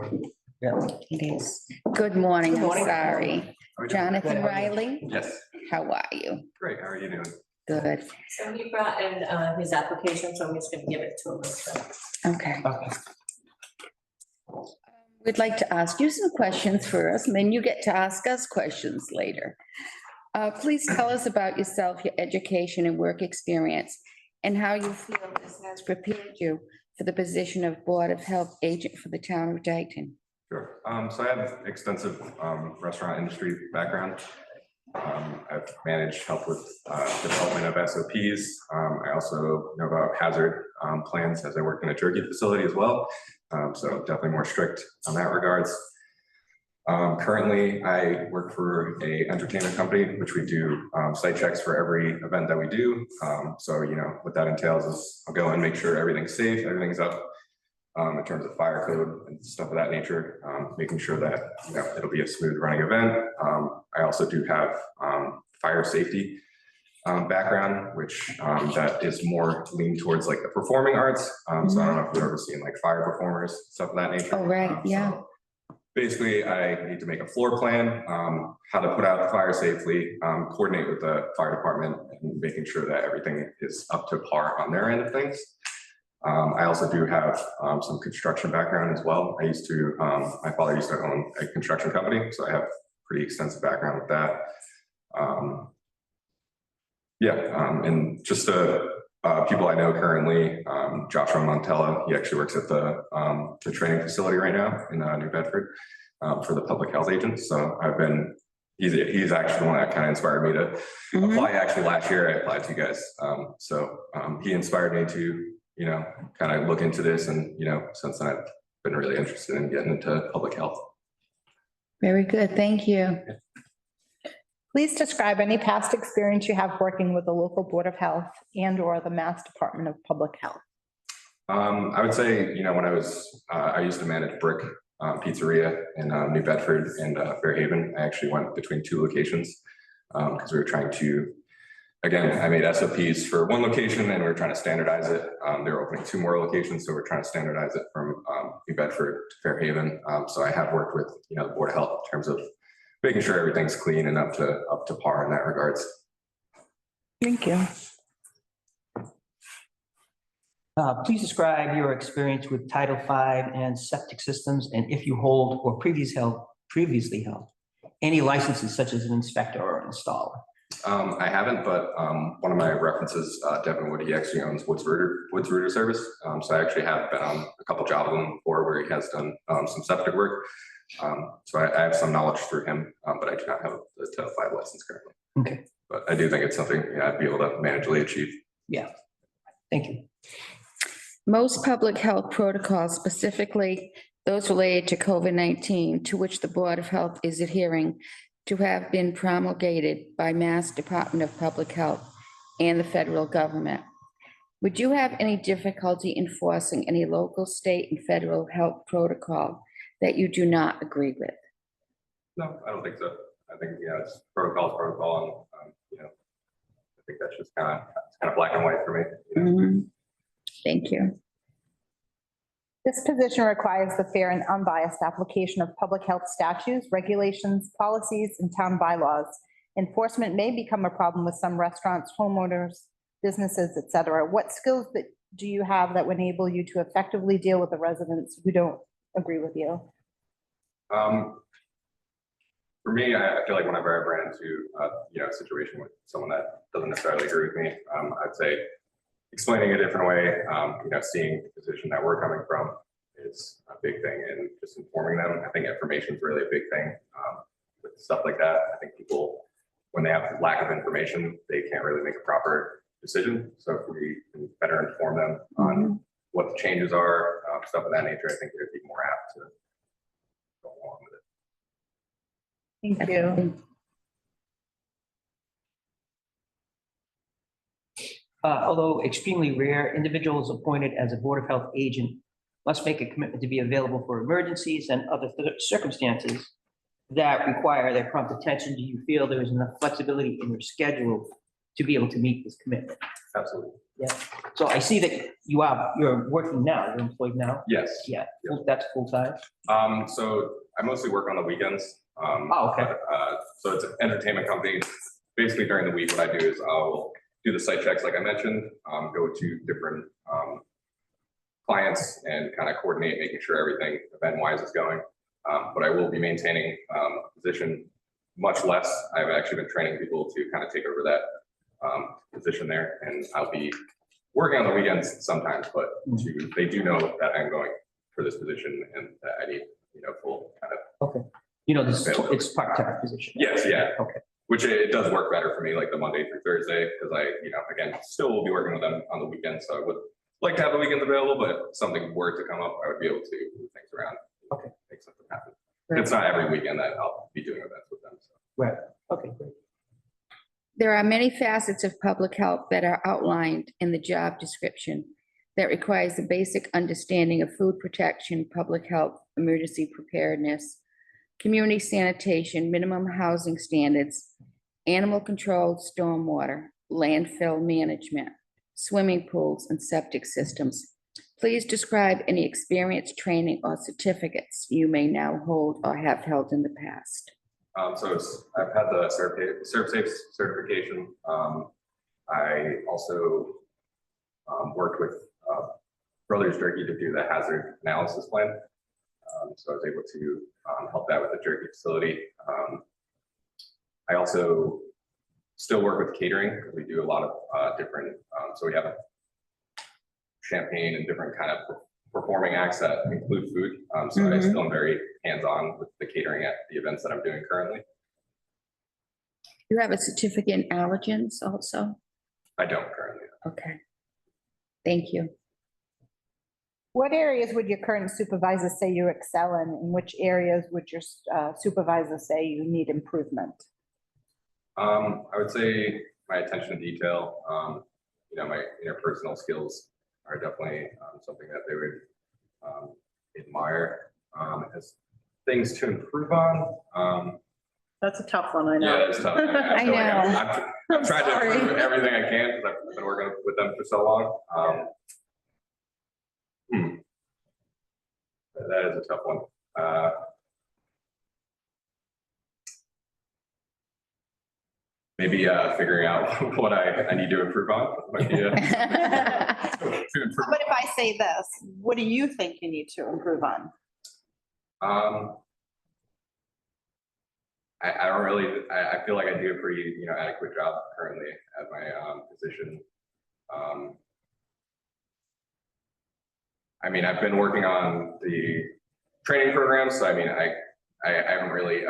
Yeah. It is. Good morning, I'm sorry. How are you doing? Jonathan Riley, Yes, how are you? great. How are you doing? Good, So he brought in his application, so I'm just gonna give it to him. okay. Okay. We'd like to ask you some questions first, and then you get to ask us questions later. Please tell us about yourself, your education and work experience, and how you feel this has prepared you for the position of Board of Health Agent for the town of Dayton. Sure. So I have extensive restaurant industry background. I've managed help with development of SOPs. I also know about hazard plans as I worked in a turkey facility as well. So definitely more strict on that regards. Currently, I work for a entertainment company, which we do site checks for every event that we do. So, you know, what that entails is I'll go and make sure everything's safe, everything's up in terms of fire code and stuff of that nature, making sure that, you know, it'll be a smooth running event. I also do have fire safety background, which that is more leaned towards like the performing arts. So I don't know if you've ever seen like fire performers, stuff of that nature. Oh, right, yeah. So basically, I need to make a floor plan, how to put out the fire safely, coordinate with the fire department and making sure that everything is up to par on their end of things. I also do have some construction background as well. My father used to own a construction company, so I have pretty extensive background with that. And just people I know currently, Joshua Montella, he actually works at the training facility right now in New Bedford for the public health agents. So he's actually the one that kind of inspired me to Mhm. apply. Actually, last year I applied to you guys. He inspired me to, you know, kind of look into this, and, you know, since then I've been really interested in getting into public health. Very good, thank you. Please describe any past experience you have working with the local Board of Health and or the Mass Department of Public Health. I would say, you know, when I used to manage Brick Pizzeria in New Bedford and Fairhaven. I actually went between two locations because we were trying to, again, I made SOPs for one location and we were trying to standardize it. They were opening two more locations, so we're trying to standardize it from New Bedford to Fairhaven. So I have worked with, you know, the Board of Health in terms of making sure everything's clean and up to par in that regards. Thank you. Please describe your experience with Title V and septic systems, and if you hold or previously held any licenses such as an inspector or installer. I haven't, but one of my references, Devin Wood, he actually owns Woods Rooter Service. So I actually have been on a couple jobs with him before where he has done some septic work. So I have some knowledge through him, but I do not have the Title V license currently. Okay, But I do think it's something I'd be able to manageably achieve. thank you. Most public health protocols, specifically those related to COVID-19, to which the Board of Health is adhering, to have been promulgated by Mass Department of Public Health and the federal government. Would you have any difficulty enforcing any local, state, and federal health protocol that you do not agree with? No, I don't think so. I think, it's protocol, and, I think that's just kind of black and white for me. Mhm. Thank you. This position requires the fair and unbiased application of public health statutes, regulations, policies, and town bylaws. Enforcement may become a problem with some restaurants, homeowners, businesses, et cetera. What skills do you have that would enable you to effectively deal with the residents who don't agree with you? For me, I feel like whenever I've ran into, a situation with someone that doesn't necessarily agree with me, I'd say explaining a different way, seeing the position that we're coming from is a big thing, and just informing them. I think information is really a big thing with stuff like that. I think people, when they have lack of information, they can't really make a proper decision. So if we can better inform them on what the changes are, stuff of that nature, I think they'd be more apt to go along with it. Thank you. Although extremely rare, individuals appointed as a Board of Health agent must make a commitment to be available for emergencies and other circumstances that require their prompt attention. Do you feel there is enough flexibility in your schedule to be able to meet this commitment? Absolutely. So I see that you're working now, you're employed now? Yes. Yeah, that's full time? So I mostly work on the weekends. Okay. So it's an entertainment company. Basically during the week, what I do is I'll do the site checks, like I mentioned, go to different clients and kind of coordinate, making sure everything event-wise is going. But I will be maintaining a position much less. I've actually been training people to kind of take over that position there, and I'll be working on the weekends sometimes, but they do know that I'm going for this position and that I need, full kind of. Okay. It's part-time position. Yes, yeah. Okay. Which it does work better for me, like the Monday through Thursday, because I, again, still will be working with them on the weekends. So I would like to have the weekends available, but if something were to come up, I would be able to move things around. Okay. Make something happen. It's not every weekend that I'll be doing events with them. So. Right. Okay, great. There are many facets of public health that are outlined in the job description that requires the basic understanding of food protection, public health, emergency preparedness, community sanitation, minimum housing standards, animal control, stormwater, landfill management, swimming pools, and septic systems. Please describe any experience, training, or certificates you may now hold or have held in the past. So I've had the ServSafe certification. I also worked with Brothers Jerky to do the hazard analysis plan. So I was able to help that with the jerky facility. I also still work with catering because we do a lot of different, so we have champagne and different kind of performing acts that include food. So I still am very hands-on with the catering at the events that I'm doing currently. You have a certificate in allergens also? I don't currently. Okay. Thank you. What areas would your current supervisor say you excel in? And which areas would your supervisor say you need improvement? I would say my attention to detail, my interpersonal skills are definitely something that they would admire as things to improve on. That's a tough one, I know. Yeah, it's tough. I feel like know. I've tried to sorry. improve everything I can because I've been working with them for so long. That is a tough one. maybe figuring out what I need to improve on. Might be, to improve. But if I say this, what do you think you need to improve on? I don't really, I feel like I do a pretty, adequate job currently at my position. I mean, I've been working on the training program, so I mean, I haven't really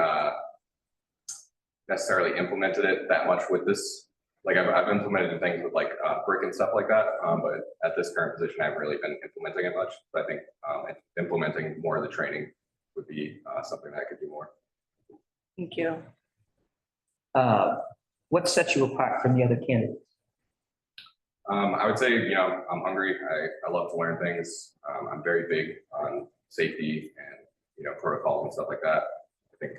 necessarily implemented it that much with this. Like I've implemented things with like brick and stuff like that, but at this current position, I haven't really been implementing it much. So I think implementing more of the training would be something that I could do more. Thank you. What sets you apart from the other candidates? I would say, I'm hungry. I love to learn things. I'm very big on safety and, protocol and stuff like that. I think,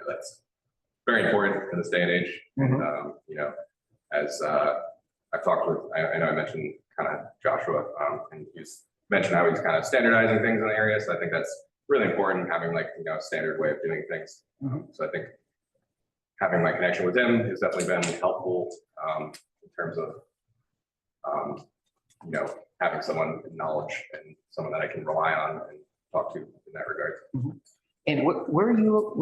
that's very important in this day and age. And, as I've talked with, I know I mentioned kind of Joshua, and he's mentioned how he's kind of standardizing things in the area. So I think that's really important, having like, a standard way of doing things. So I think having my connection with him has definitely been helpful in terms of, having someone with knowledge and someone that I can rely on and talk to in that regard. And where are you,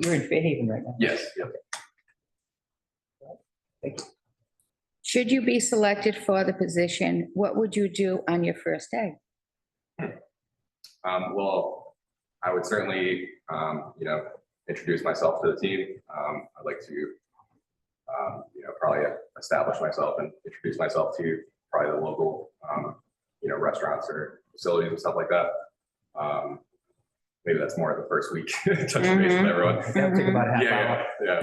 you're in Fairhaven right now? Yes, yep. Thank you. Should you be selected for the position, what would you do on your first day? Well, I would certainly, introduce myself to the team. I'd like to, probably establish myself and introduce myself to probably the local, restaurants or facilities and stuff like that. Maybe that's more of the first week, touch base with everyone. That'll take about a half hour. Yeah.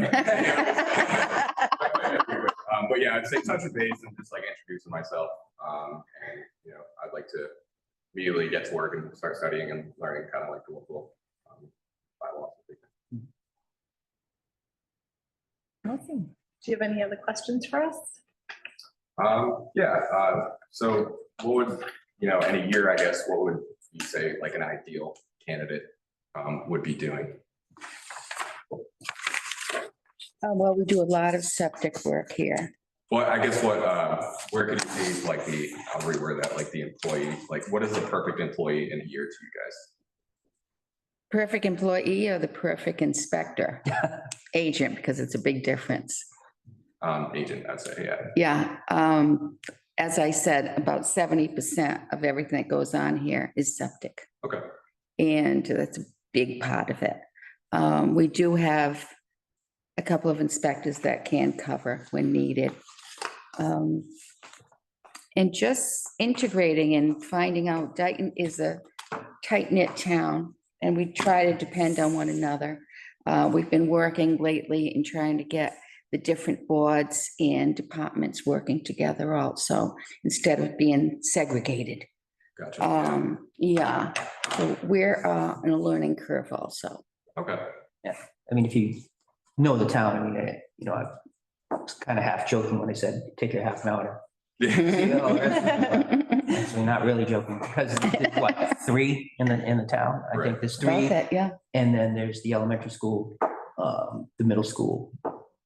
But yeah, I'd say touch base and just like introducing myself. And, I'd like to immediately get to work and start studying and learning kind of like the local bylaws. Awesome. Do you have any other questions for us? So what would, in a year, I guess, what would you say like an ideal candidate would be doing? Well, we do a lot of septic work here. Well, I guess where could you see like I'll reword that, like the employee, like what is the perfect employee in a year to you guys? Perfect employee or the perfect inspector? Agent, because it's a big difference. Agent, I'd say, yeah. Yeah, as I said, about 70% of everything that goes on here is septic. Okay. And that's a big part of it. We do have a couple of inspectors that can cover when needed. And just integrating and finding out Dayton is a tight-knit town and we try to depend on one another. We've been working lately in trying to get the different boards and departments working together also, instead of being segregated. Gotcha. Yeah, so we're in a learning curve also. Okay. Yeah, I mean, if you know the town, I mean, I was kind of half joking when I said, take your half an hour. So not really joking, because there's what, 3 in the town? I think there's 3. About that, yeah. And then there's the elementary school, the middle school,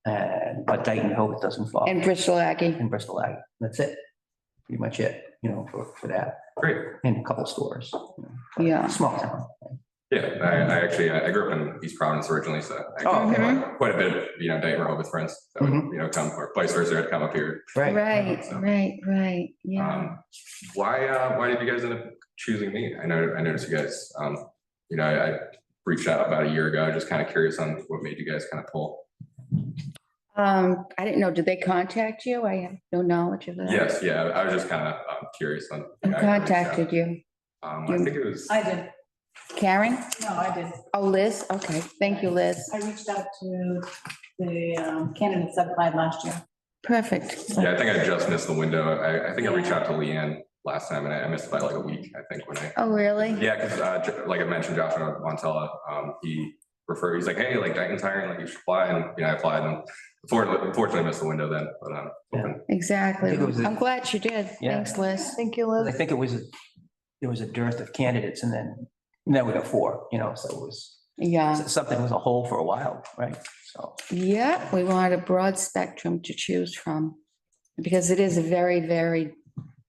and but Dayton Hope doesn't fall. And Bristol Aggie. And Bristol Aggie. That's it. Pretty much it, for that. Great. And a couple stores. Yeah. Small town. Yeah, I grew up in East Providence originally, so I Oh, okay. have quite a bit of, Dayton Rehoboth friends that would, come, or vice versa, I'd come up here. Right. Right, yeah. Why did you guys end up choosing me? I noticed you guys, I reached out about a year ago, just kind of curious on what made you guys kind of pull. I didn't know, did they contact you? I have no knowledge of that. Yes, yeah, I was just kind of curious on. Who contacted you? I think it was. I did. Karen? No, I did. Oh, Liz? Okay, thank you, Liz. I reached out to the candidates that applied last year. Perfect. Yeah, I think I just missed the window. I think I reached out to Leanne last time and I missed by like a week, I think, when I. Oh, really? Yeah, because like I mentioned, Joshua Montella, he's like, hey, like Dayton's hiring, like you should apply, and I applied, and unfortunately I missed the window then, but Exactly. I think it was a- I'm glad you did. Yeah. Thanks, Liz. Thank you, I Liz. think there was a dearth of candidates, and then we got 4, so it was Yeah, Something was a hole for a while, right? So, yeah, we want a broad spectrum to choose from. Because it is a very, very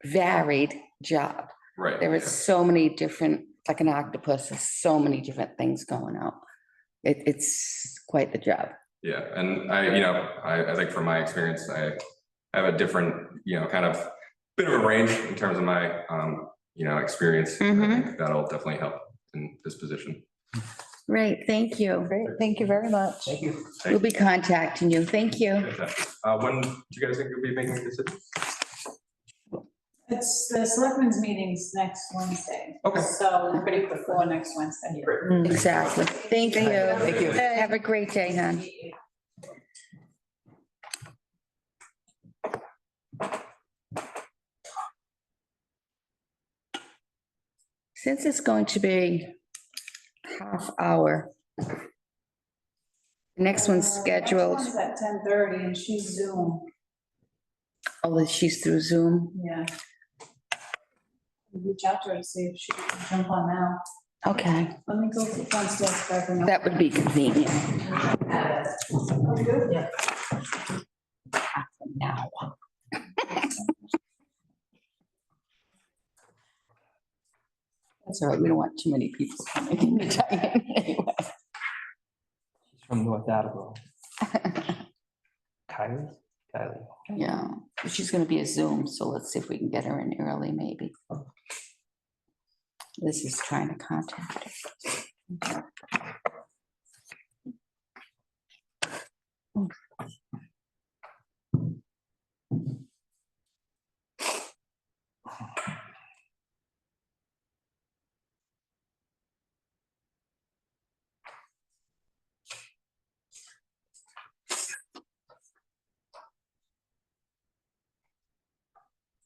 varied job. Right. There are yeah. so many different, like an octopus, there's so many different things going out. It's quite the job. Yeah, and I think from my experience, I have a different, kind of bit of a range in terms of my, experience. I think that'll definitely help in this position. Great, thank you. Great, thank you very much. thank you. We'll be contacting you. Thank you. Fantastic. When do you guys think you'll be making a decision? It's the selectmen's meetings next Wednesday. Okay. So pretty before next Wednesday. Exactly. Thank you. Thank you. Have a great day, hon. Since it's going to be half hour. Next one's scheduled. Next one's at 10:30 and she's Zoom, Oh, she's through Zoom. yeah. Reach out to her to see if she can jump on now. Okay, Let me go downstairs back and. that would be convenient. Yeah. Half an hour. That's all right. We don't want too many people coming in to Diane anyway. She's from North Attleboro. Kylie? Kylie. Yeah, she's gonna be a Zoom, so let's see if we can get her in early, maybe. This is trying to contact her.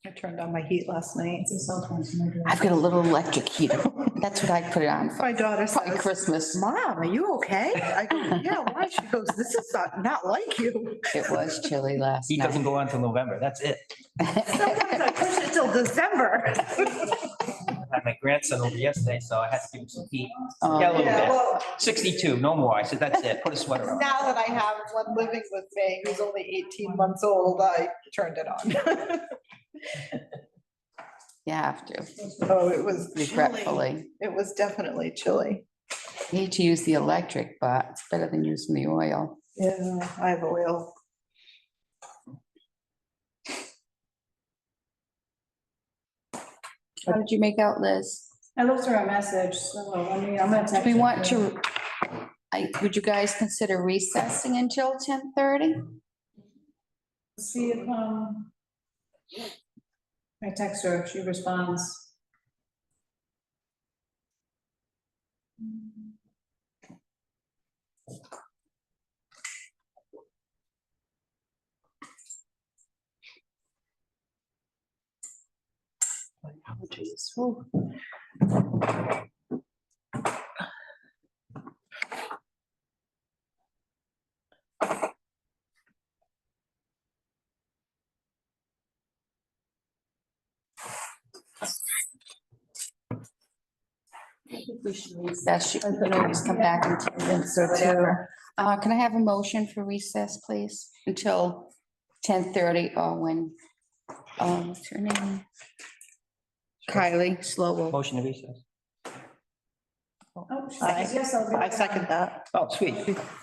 I turned on my heat last night. I've got a little electric heater. That's what I put it on for My daughter my says, Christmas. Mom, are you okay? I go, yeah, why? She goes, this is not like you. It was chilly last He doesn't night. go on till November, that's it. Sometimes I push it till December. I had my grandson over yesterday, so I had to give him some heat. Oh, Yeah, a little Yeah, bit. well, 62, no more. I said, that's it, put a sweater on. now that I have one living with me who's only 18 months old, I turned it on. You have to, Oh, it was chilly. regretfully. It was definitely chilly. You hate to use the electric, but it's better than using the oil. Yeah, I have oil. How did you make out, Liz? I looked through a message, so I'm gonna text. We her. want to, would you guys consider recessing until 10:30? See if, I text her, if she responds. Allergies. Whew. I think we should recess. You can always come back in 10 minutes or two. Can I have a motion for recess, please, until 10:30 or when, what's her name? Kylie Slowell. Motion to recess. Oh, she I- says yes, I'll be. I second that. Oh, sweet.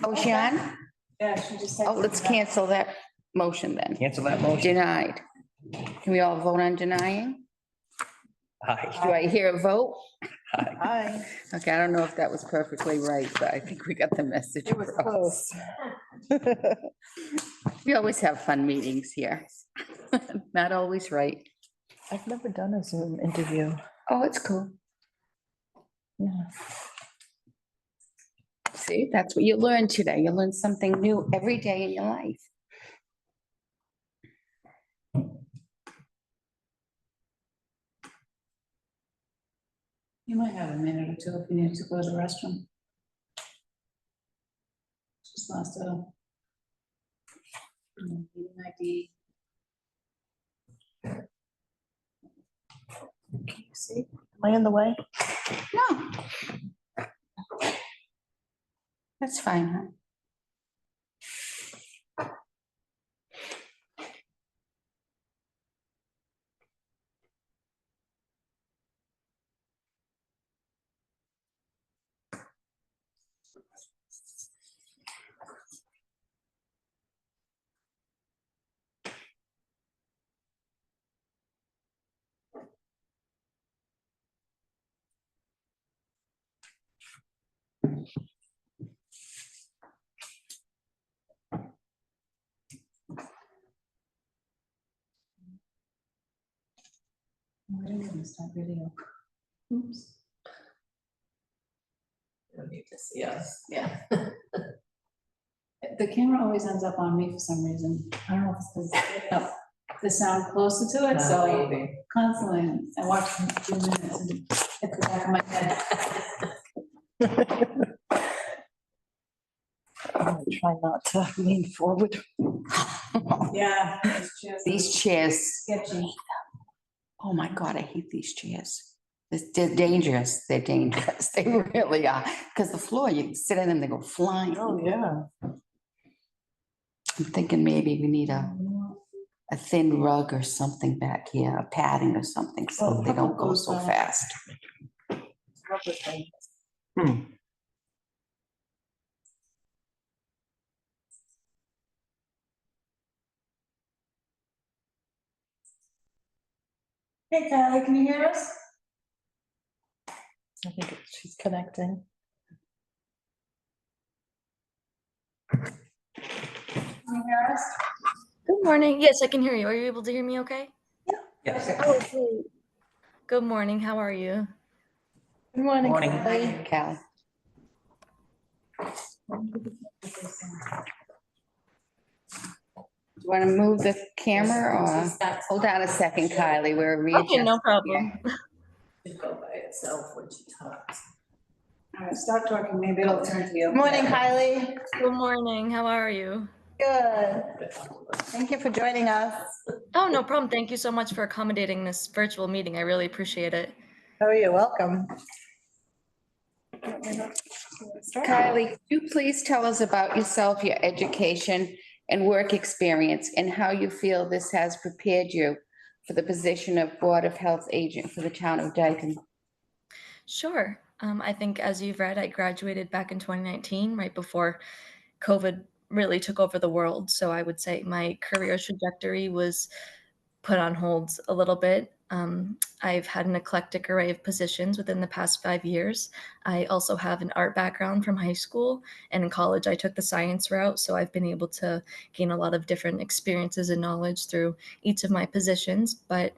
Oh, is she on? Yeah, she just. Oh, let's cancel that motion then. Cancel that motion. Denied. Can we all vote on denying? Aye. Do I hear a vote? Aye. Aye. Okay, I don't know if that was perfectly right, but I think we got the message. It was across. close. We always have fun meetings here. Not always right. I've never done a Zoom interview. Oh, it's cool. Yeah. See, that's what you learned today. You learn something new every day in your life. You might have a minute or two if you need to go to the restroom. Just lost a. Meeting ID. Can you see? Am I in the way? No. That's fine, huh? I didn't even start video. Oops. You don't need to see us. Yeah. The camera always ends up on me for some reason. I don't know if it's because the sound closer to it, so Maybe. constantly I watch for a few minutes and hit the back of my head. I'm gonna try not to lean forward. Yeah. it's just These chairs, Sketchy. oh my God, I hate these chairs. They're dangerous. They're dangerous. They really are. Because the floor, you sit in them, they go flying. Oh, yeah. I'm thinking maybe we need a thin rug or something back here, a padding or something, so Oh, they don't go so those, fast. Hey Kylie, can you hear us? I think she's connecting. Can you hear us? Good morning. Yes, I can hear you. Are you able to hear me okay? Yes. Oh, great. Good morning. How are you? Good morning. Morning. Kelly. Callie. Do you want to move the camera or, hold on a second, Kylie, we're readjusting. Okay, no problem. Should go by itself when she talks. All right, stop talking, maybe it'll turn to you. Good morning, Kylie. Good morning. How are you? Good. Thank you for joining us. Oh, no problem. Thank you so much for accommodating this virtual meeting. I really appreciate it. Oh, you're welcome. Kylie, could you please tell us about yourself, your education and work experience, and how you feel this has prepared you for the position of Board of Health Agent for the town of Dayton? Sure. I think as you've read, I graduated back in 2019, right before COVID really took over the world. So I would say my career trajectory was put on hold a little bit. I've had an eclectic array of positions within the past 5 years. I also have an art background from high school, and in college I took the science route. So I've been able to gain a lot of different experiences and knowledge through each of my positions. But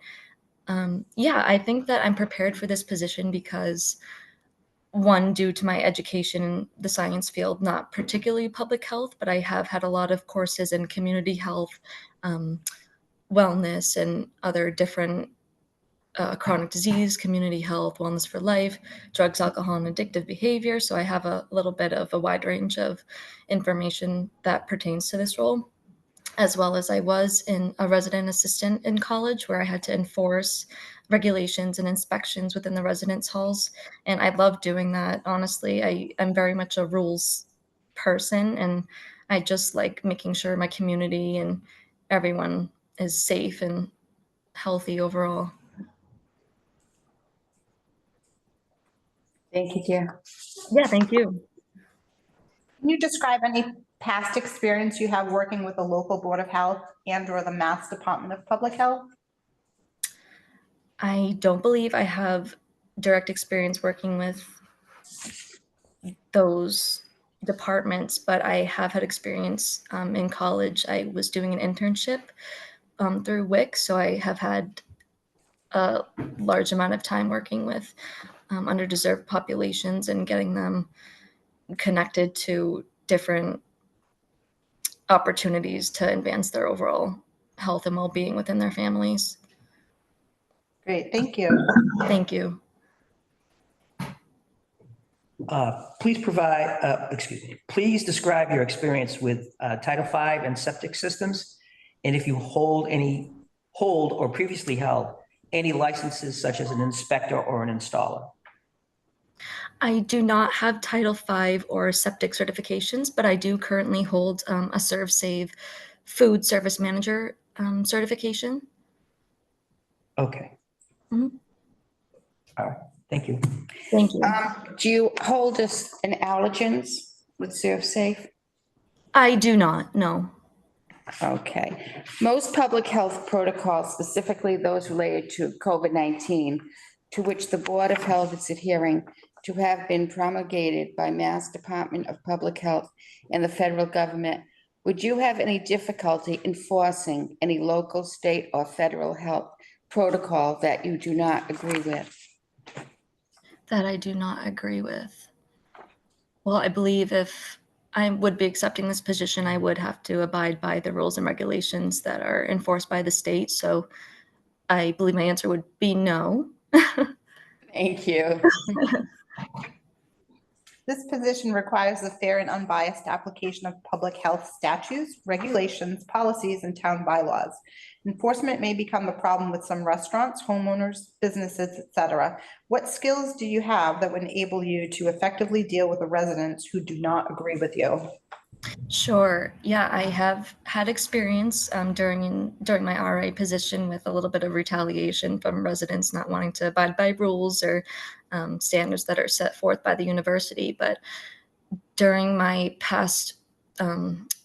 yeah, I think that I'm prepared for this position because one, due to my education in the science field, not particularly public health, but I have had a lot of courses in community health, wellness, and other different chronic disease, community health, wellness for life, drugs, alcohol, and addictive behavior. So I have a little bit of a wide range of information that pertains to this role, as well as I was in a resident assistant in college where I had to enforce regulations and inspections within the residence halls. And I love doing that. Honestly, I'm very much a rules person, and I just like making sure my community and everyone is safe and healthy overall. Thank you, dear. Yeah, thank you. Can you describe any past experience you have working with the local Board of Health and or the Mass Department of Public Health? I don't believe I have direct experience working with those departments, but I have had experience in college. I was doing an internship through WIC, so I have had a large amount of time working with underdeserved populations and getting them connected to different opportunities to advance their overall health and well-being within their families. Great, thank you. Thank you. Please describe your experience with Title V and septic systems. And if you hold or previously held any licenses such as an inspector or an installer. I do not have Title V or septic certifications, but I do currently hold a ServSafe food service manager certification. Okay. Mhm. All right, thank you. Thank you. Do you hold an allergens with ServSafe? I do not, no. Okay. Most public health protocols, specifically those related to COVID-19, to which the Board of Health is adhering to have been promulgated by Mass Department of Public Health and the federal government, would you have any difficulty enforcing any local, state, or federal health protocol that you do not agree with? That I do not agree with. Well, I believe if I would be accepting this position, I would have to abide by the rules and regulations that are enforced by the state. So I believe my answer would be no. Thank you. This position requires the fair and unbiased application of public health statutes, regulations, policies, and town bylaws. Enforcement may become a problem with some restaurants, homeowners, businesses, etc. What skills do you have that would enable you to effectively deal with the residents who do not agree with you? Sure. Yeah, I have had experience during my RA position with a little bit of retaliation from residents not wanting to abide by rules or standards that are set forth by the university. But during my past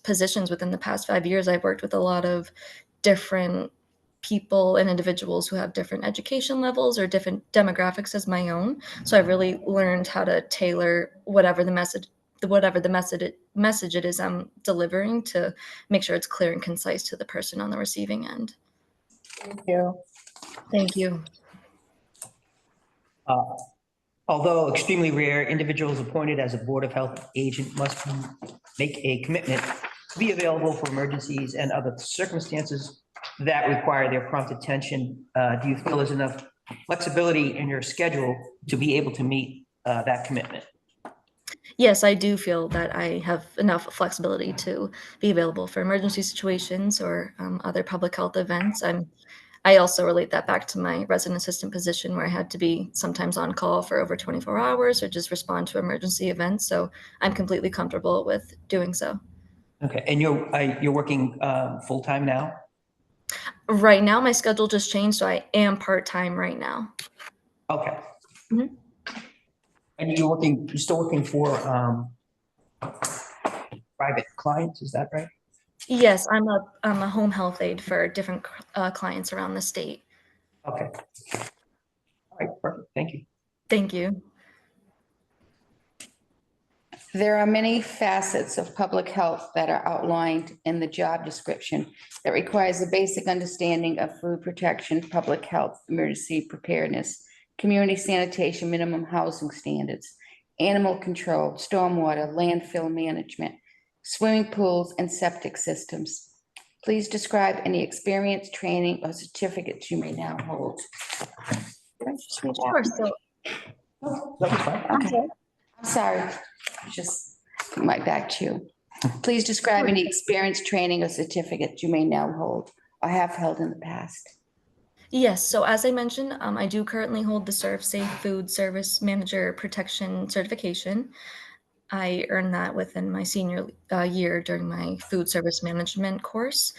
positions within the past 5 years, I've worked with a lot of different people and individuals who have different education levels or different demographics as my own. So I've really learned how to tailor whatever the message it is I'm delivering to make sure it's clear and concise to the person on the receiving end. Thank you. Thank you. Although extremely rare, individuals appointed as a Board of Health agent must make a commitment to be available for emergencies and other circumstances that require their prompt attention. Do you feel there's enough flexibility in your schedule to be able to meet that commitment? Yes, I do feel that I have enough flexibility to be available for emergency situations or other public health events. I also relate that back to my resident assistant position where I had to be sometimes on call for over 24 hours or just respond to emergency events. So I'm completely comfortable with doing so. Okay, and you're working full-time now? Right now, my schedule just changed, so I am part-time right now. Okay. Mhm. And you're still working for private clients, is that right? Yes, I'm a home health aide for different clients around the state. Okay. All right, perfect, thank you. Thank you. There are many facets of public health that are outlined in the job description that requires a basic understanding of food protection, public health, emergency preparedness, community sanitation, minimum housing standards, animal control, stormwater, landfill management, swimming pools, and septic systems. Please describe any experience, training, or certificates you may now hold. Did I just read that? Sure. So That was fine. Okay, I'm sorry, just my back to you. Please describe any experience, training, or certificates you may now hold or have held in the past. yes, so as I mentioned, I do currently hold the ServSafe Food Service Manager Protection Certification. I earned that within my senior year during my food service management course.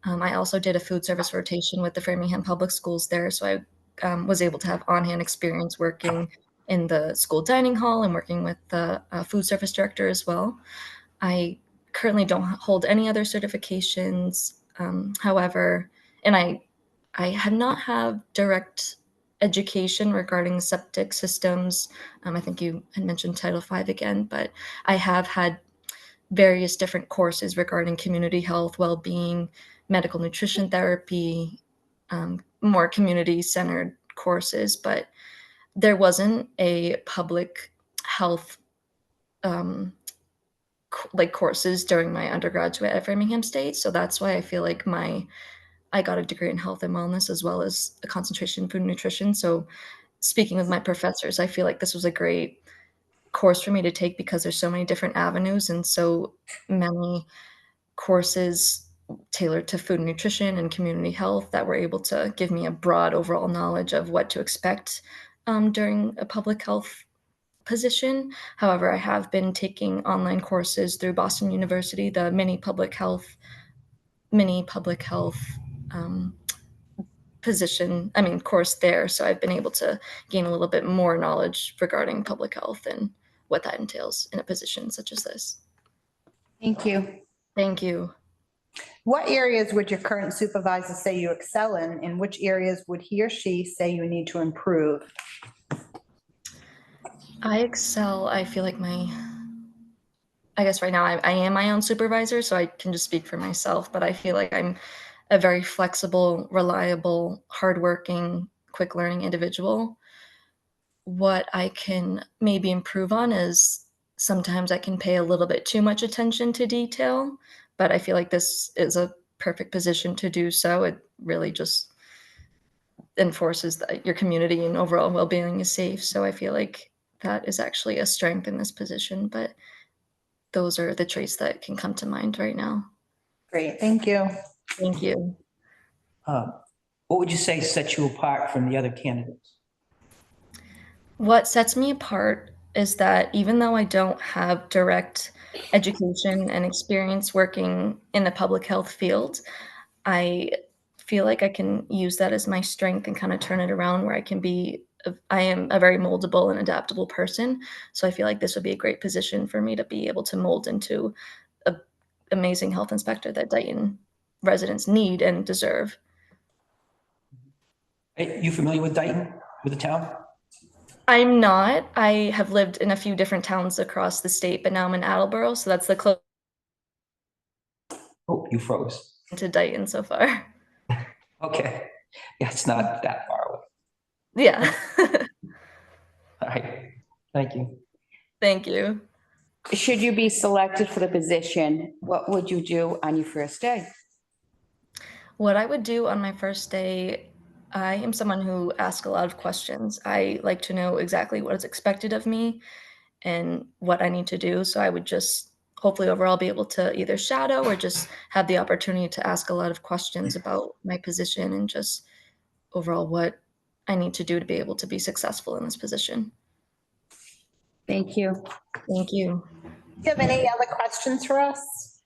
I also did a food service rotation with the Framingham Public Schools there, so I was able to have on-hand experience working in the school dining hall and working with the food service director as well. I currently don't hold any other certifications, however, and I have not have direct education regarding septic systems. I think you had mentioned Title V again, but I have had various different courses regarding community health, well-being, medical nutrition therapy, more community-centered courses, but there wasn't a public health like courses during my undergraduate at Framingham State. So that's why I feel like I got a degree in health and wellness as well as a concentration in food and nutrition. So speaking with my professors, I feel like this was a great course for me to take because there's so many different avenues and so many courses tailored to food and nutrition and community health that were able to give me a broad overall knowledge of what to expect during a public health position. However, I have been taking online courses through Boston University, the mini public health course there. So I've been able to gain a little bit more knowledge regarding public health and what that entails in a position such as this. Thank you. Thank you. What areas would your current supervisor say you excel in, and which areas would he or she say you need to improve? I excel. I feel like I guess right now I am my own supervisor, so I can just speak for myself, but I feel like I'm a very flexible, reliable, hardworking, quick learning individual. What I can maybe improve on is sometimes I can pay a little bit too much attention to detail, but I feel like this is a perfect position to do so. It really just enforces that your community and overall well-being is safe. So I feel like that is actually a strength in this position, but those are the traits that can come to mind right now. Great, thank you. Thank you. What would you say sets you apart from the other candidates? What sets me apart is that even though I don't have direct education and experience working in the public health field, I feel like I can use that as my strength and kind of turn it around where I am a very moldable and adaptable person. So I feel like this would be a great position for me to be able to mold into an amazing health inspector that Dayton residents need and deserve. Hey, you familiar with Dayton, with the town? I'm not. I have lived in a few different towns across the state, but now I'm in Attleboro, so that's the closest Oh, you froze. to Dayton so far. Okay. Yeah, it's not that far away. Yeah. All right. Thank you. Thank you. Should you be selected for the position, what would you do on your first day? What I would do on my first day, I am someone who asks a lot of questions. I like to know exactly what is expected of me and what I need to do. So I would just hopefully overall be able to either shadow or just have the opportunity to ask a lot of questions about my position and just overall what I need to do to be able to be successful in this position. Thank you. Thank you. Do you have any other questions for us?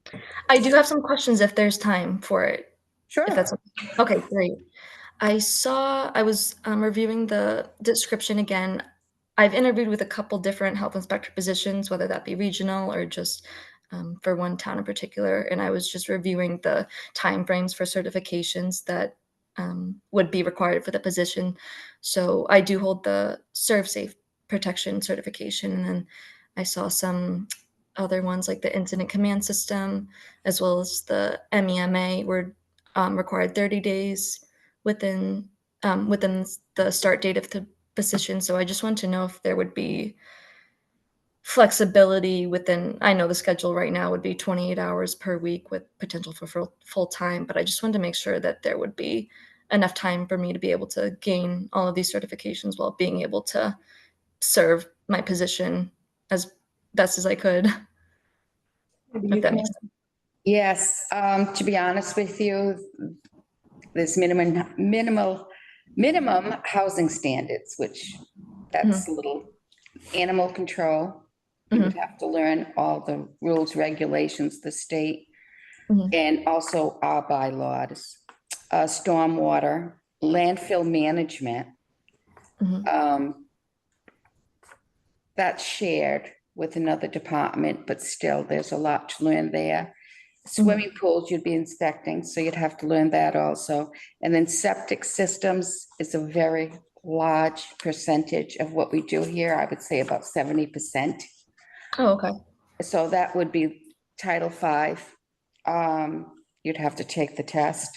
I do have some questions if there's time for it. Sure. If that's okay, great. I was reviewing the description again. I've interviewed with a couple different health inspector positions, whether that be regional or just for one town in particular. And I was just reviewing the timeframes for certifications that would be required for the position. So I do hold the ServSafe protection certification. And then I saw some other ones like the incident command system, as well as the MEMA were required 30 days within the start date of the position. So I just want to know if there would be flexibility within, I know the schedule right now would be 28 hours per week with potential for full time, but I just wanted to make sure that there would be enough time for me to be able to gain all of these certifications while being able to serve my position as best as I could. If that makes sense. Yes, to be honest with you, there's minimum housing standards, which that's a little animal control. You would have to learn all the rules, regulations, the state, and also our bylaws, stormwater, landfill management. That's shared with another department, but still there's a lot to learn there. Swimming pools you'd be inspecting, so you'd have to learn that also. And then septic systems is a very large percentage of what we do here. I would say about 70%. Oh, okay. So that would be Title V. You'd have to take the test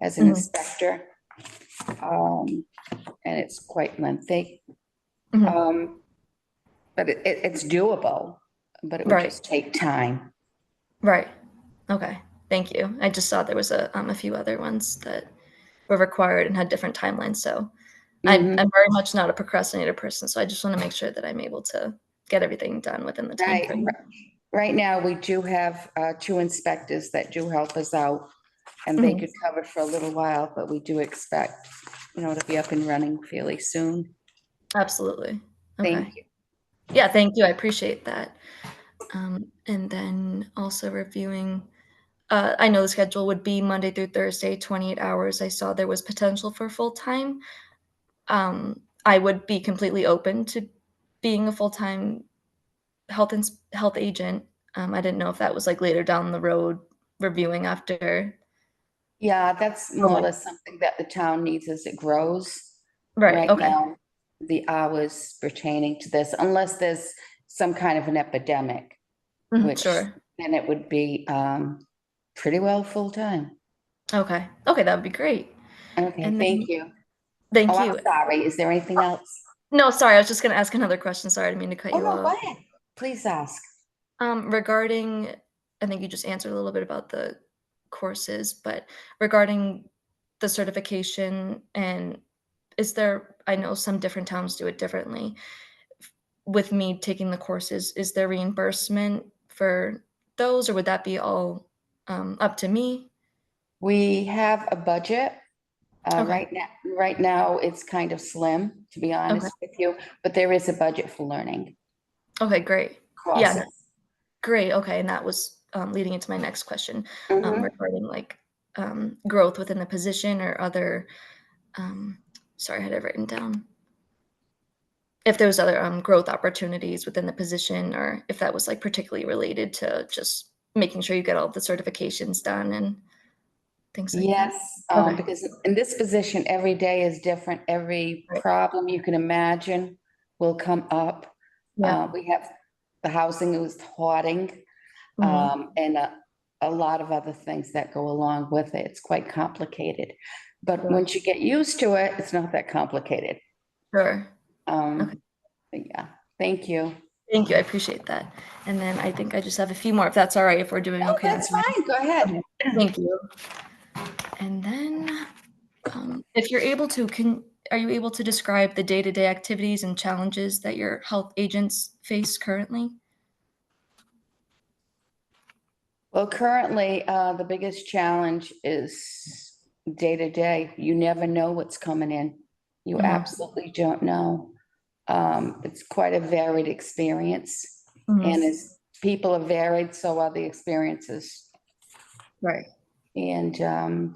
as an inspector. And it's quite lengthy. But it's doable, but it would just take time. Right. Okay. Thank you. I just saw there was a few other ones that were required and had different timelines. So I'm very much not a procrastinator person. So I just want to make sure that I'm able to get everything done within the time frame. Right now, we do have 2 inspectors that do help us out, and they could cover for a little while, but we do expect, to be up and running fairly soon. Absolutely. Okay. Thank you. Yeah, thank you. I appreciate that. And then also reviewing, I know the schedule would be Monday through Thursday, 28 hours. I saw there was potential for full-time. I would be completely open to being a full-time health agent. I didn't know if that was like later down the road, reviewing after. Yeah, that's more or Okay. less something that the town needs as it grows. Right, Right okay. now, the hours pertaining to this, unless there's some kind of an epidemic, Mhm, which sure. then it would be pretty well full-time. Okay. Okay, that would be great. Okay, And thank then you. thank Oh, I'm you. sorry. Is there anything else? No, sorry, I was just gonna ask another question. Sorry, I didn't mean to cut Oh, you no, go off. ahead. Please ask. Regarding, I think you just answered a little bit about the courses, but regarding the certification and is there, I know some different towns do it differently. With me taking the courses, is there reimbursement for those, or would that be all up to me? We have a budget. Okay. Right now, it's kind of slim, to be Okay. honest with you, but there is a budget for learning Okay, great. Yeah, no, courses. great. Okay, and that was leading into my next question Mhm. regarding like growth within the position or other. Sorry, I had it written down. If there was other growth opportunities within the position, or if that was like particularly related to just making sure you get all the certifications done and things like that. Yes, Okay. because in this position, every day is different. Every Right. problem you can imagine will come up. Yeah. We have the housing is hoarding, Mhm. and a lot of other things that go along with it. It's quite complicated. But Sure. once you get used to it, it's not that complicated. Sure. Okay. Yeah, thank you. Thank you. I appreciate that. And then I think I just have a few more, if that's all right, if we're doing Oh, okay on that's time. fine. Go ahead. Okay. Thank you. And then, if you're able to, are you able to describe the day-to-day activities and challenges that your health agents face currently? Well, currently, the biggest challenge is day to day. You never know what's coming in. You Mhm. absolutely don't know. It's quite a varied experience. Mhm. And as people are varied, so are the experiences. Right. And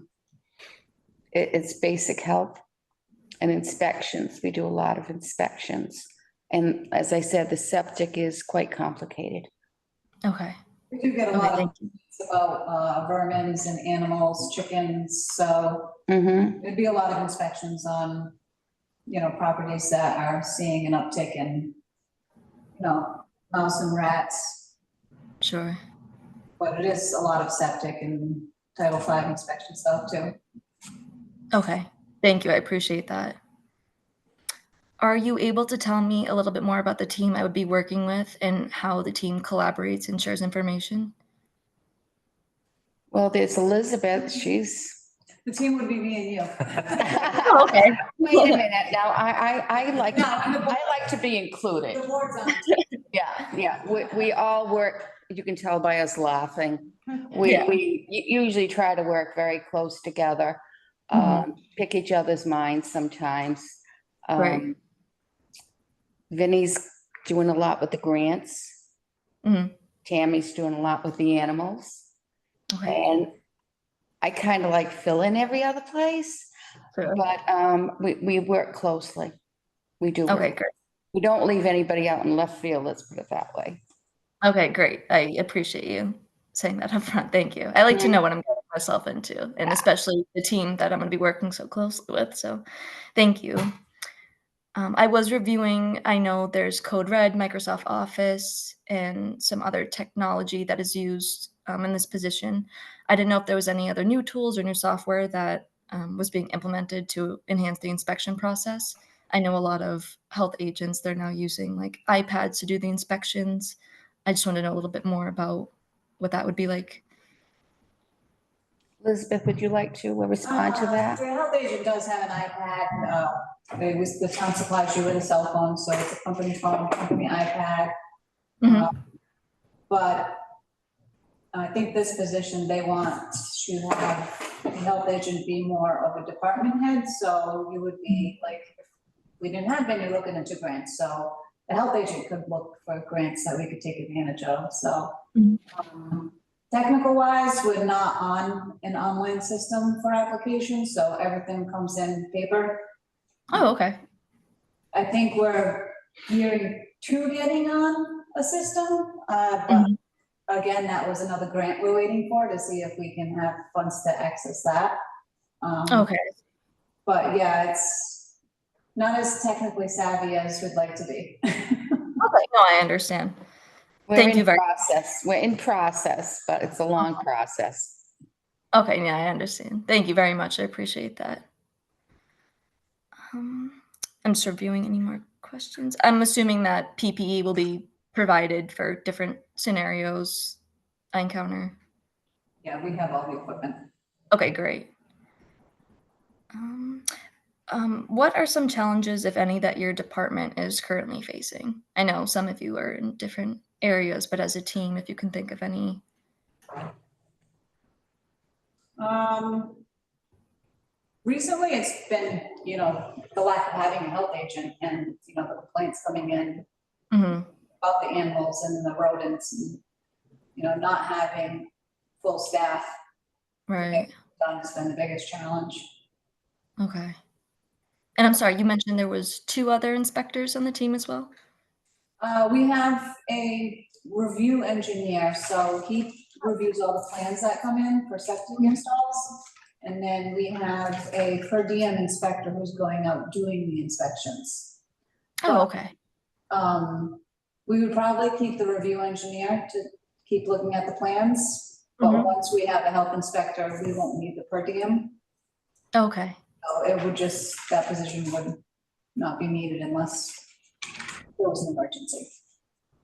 it's basic health and inspections. We do a lot of inspections. And as I said, the septic is quite complicated. Okay. We do get a Okay, lot of thank you. things about vermins and animals, chickens, so Mhm. it'd be a lot of inspections on, properties that are seeing an uptick in, mouse and rats. Sure. But it is a lot of septic and Title V inspection stuff too. Okay. Thank you. I appreciate that. Are you able to tell me a little bit more about the team I would be working with and how the team collaborates and shares information? Well, there's Elizabeth. She's The team would be me and you. Oh, okay. Wait a minute, now, I like, No, and the board- I like to be included. The board's on. Yeah, we all work, you can tell by us laughing. Yeah. We usually try to work very close together, Mhm. pick each other's minds sometimes. Right. Vinnie's doing a lot with the grants. Mhm. Tammy's doing a lot with the animals. Okay. And I kind of like fill in every other place, Sure. but we work closely. We do. Okay, work. great. We don't leave anybody out in left field, let's put it that way. Okay, great. I appreciate you saying that up front. Thank you. I like to know what I'm getting myself into, and especially the team that I'm going to be working so closely with. So, thank you. I was reviewing, I know there's Code Red, Microsoft Office, and some other technology that is used in this position. I didn't know if there was any other new tools or new software that was being implemented to enhance the inspection process. I know a lot of health agents, they're now using like iPads to do the inspections. I just want to know a little bit more about what that would be like. Elizabeth, would you like to respond to that? The health agent does have an iPad. The town supplies you with a cell phone, so it's a company phone, company iPad. Mhm. But I think this position, they want to have the health agent be more of a department head, so you would be like, if we didn't have any looking into grants, so the health agent could look for grants that we could take advantage of, so. Mhm. Technical wise, we're not on an online system for applications, so everything comes in paper. Oh, okay. I think we're gearing to getting on a system, but Mhm. again, that was another grant we're waiting for to see if we can have funds to access that. Okay. But yeah, it's not as technically savvy as we'd like to be. Okay, no, I understand. We're Thank you in very- process. We're in process, but it's a long process. Okay, yeah, I understand. Thank you very much. I appreciate that. I'm just reviewing any more questions. I'm assuming that PPE will be provided for different scenarios I encounter. Yeah, we have all the equipment. Okay, great. What are some challenges, if any, that your department is currently facing? I know some of you are in different areas, but as a team, if you can think of any. Recently, it's been, the lack of having a health agent and, the complaints coming in Mhm. about the animals and the rodents and, not having full staff. Right. That's been the biggest challenge. Okay. And I'm sorry, you mentioned there was 2 other inspectors on the team as well? We have a review engineer, so he reviews all the plans that come in for septic installs. And then we have a per diem inspector who's going out doing the inspections. Oh, okay. We would probably keep the review engineer to keep looking at the plans. But Mhm. once we have a health inspector, we won't need the per diem. Okay. So it would just, that position would not be needed unless there was an emergency.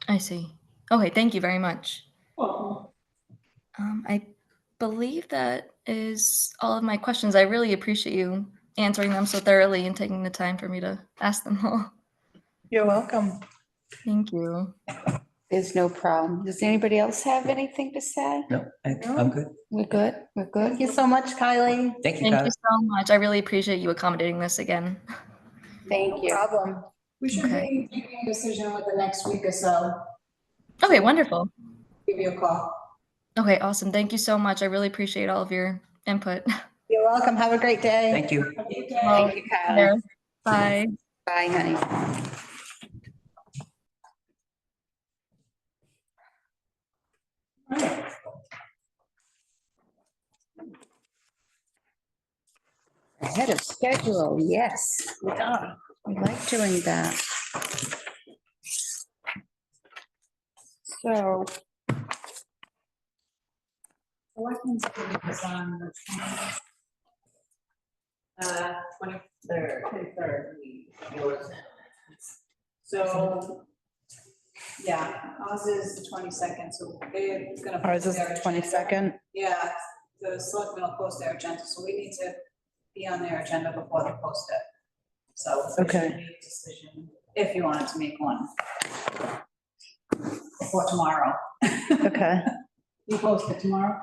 I see. Okay, thank you very much. Well, I believe that is all of my questions. I really appreciate you answering them so thoroughly and taking the time for me to ask them all. You're welcome. Thank you. There's no problem. Does anybody else have anything to say? No, I'm good. We're good? We're good? Thank you so much, Kylie. Thank you, Thank Kylie. you so much. I really appreciate you accommodating this again. Thank No you. problem. we should Okay. be making a decision within the next week or so. Okay, wonderful. Give you a call. Okay, awesome. Thank you so much. I really appreciate all of your input. You're welcome. Have a great day. Thank you. Thank you, Kylie. There. Bye. Bye, honey. Ahead of schedule, yes. Yeah, we like doing that. So, Selectmen's meeting is on the 23rd. So, yeah, ours is the 22nd, so they're gonna. Ours is post their the agenda. 22nd. Yeah, the selectmen will post their agenda, so we need to be on their agenda before they post it. So. there Okay. should be a decision, if you wanted to make one. Before tomorrow. Okay. You post it tomorrow?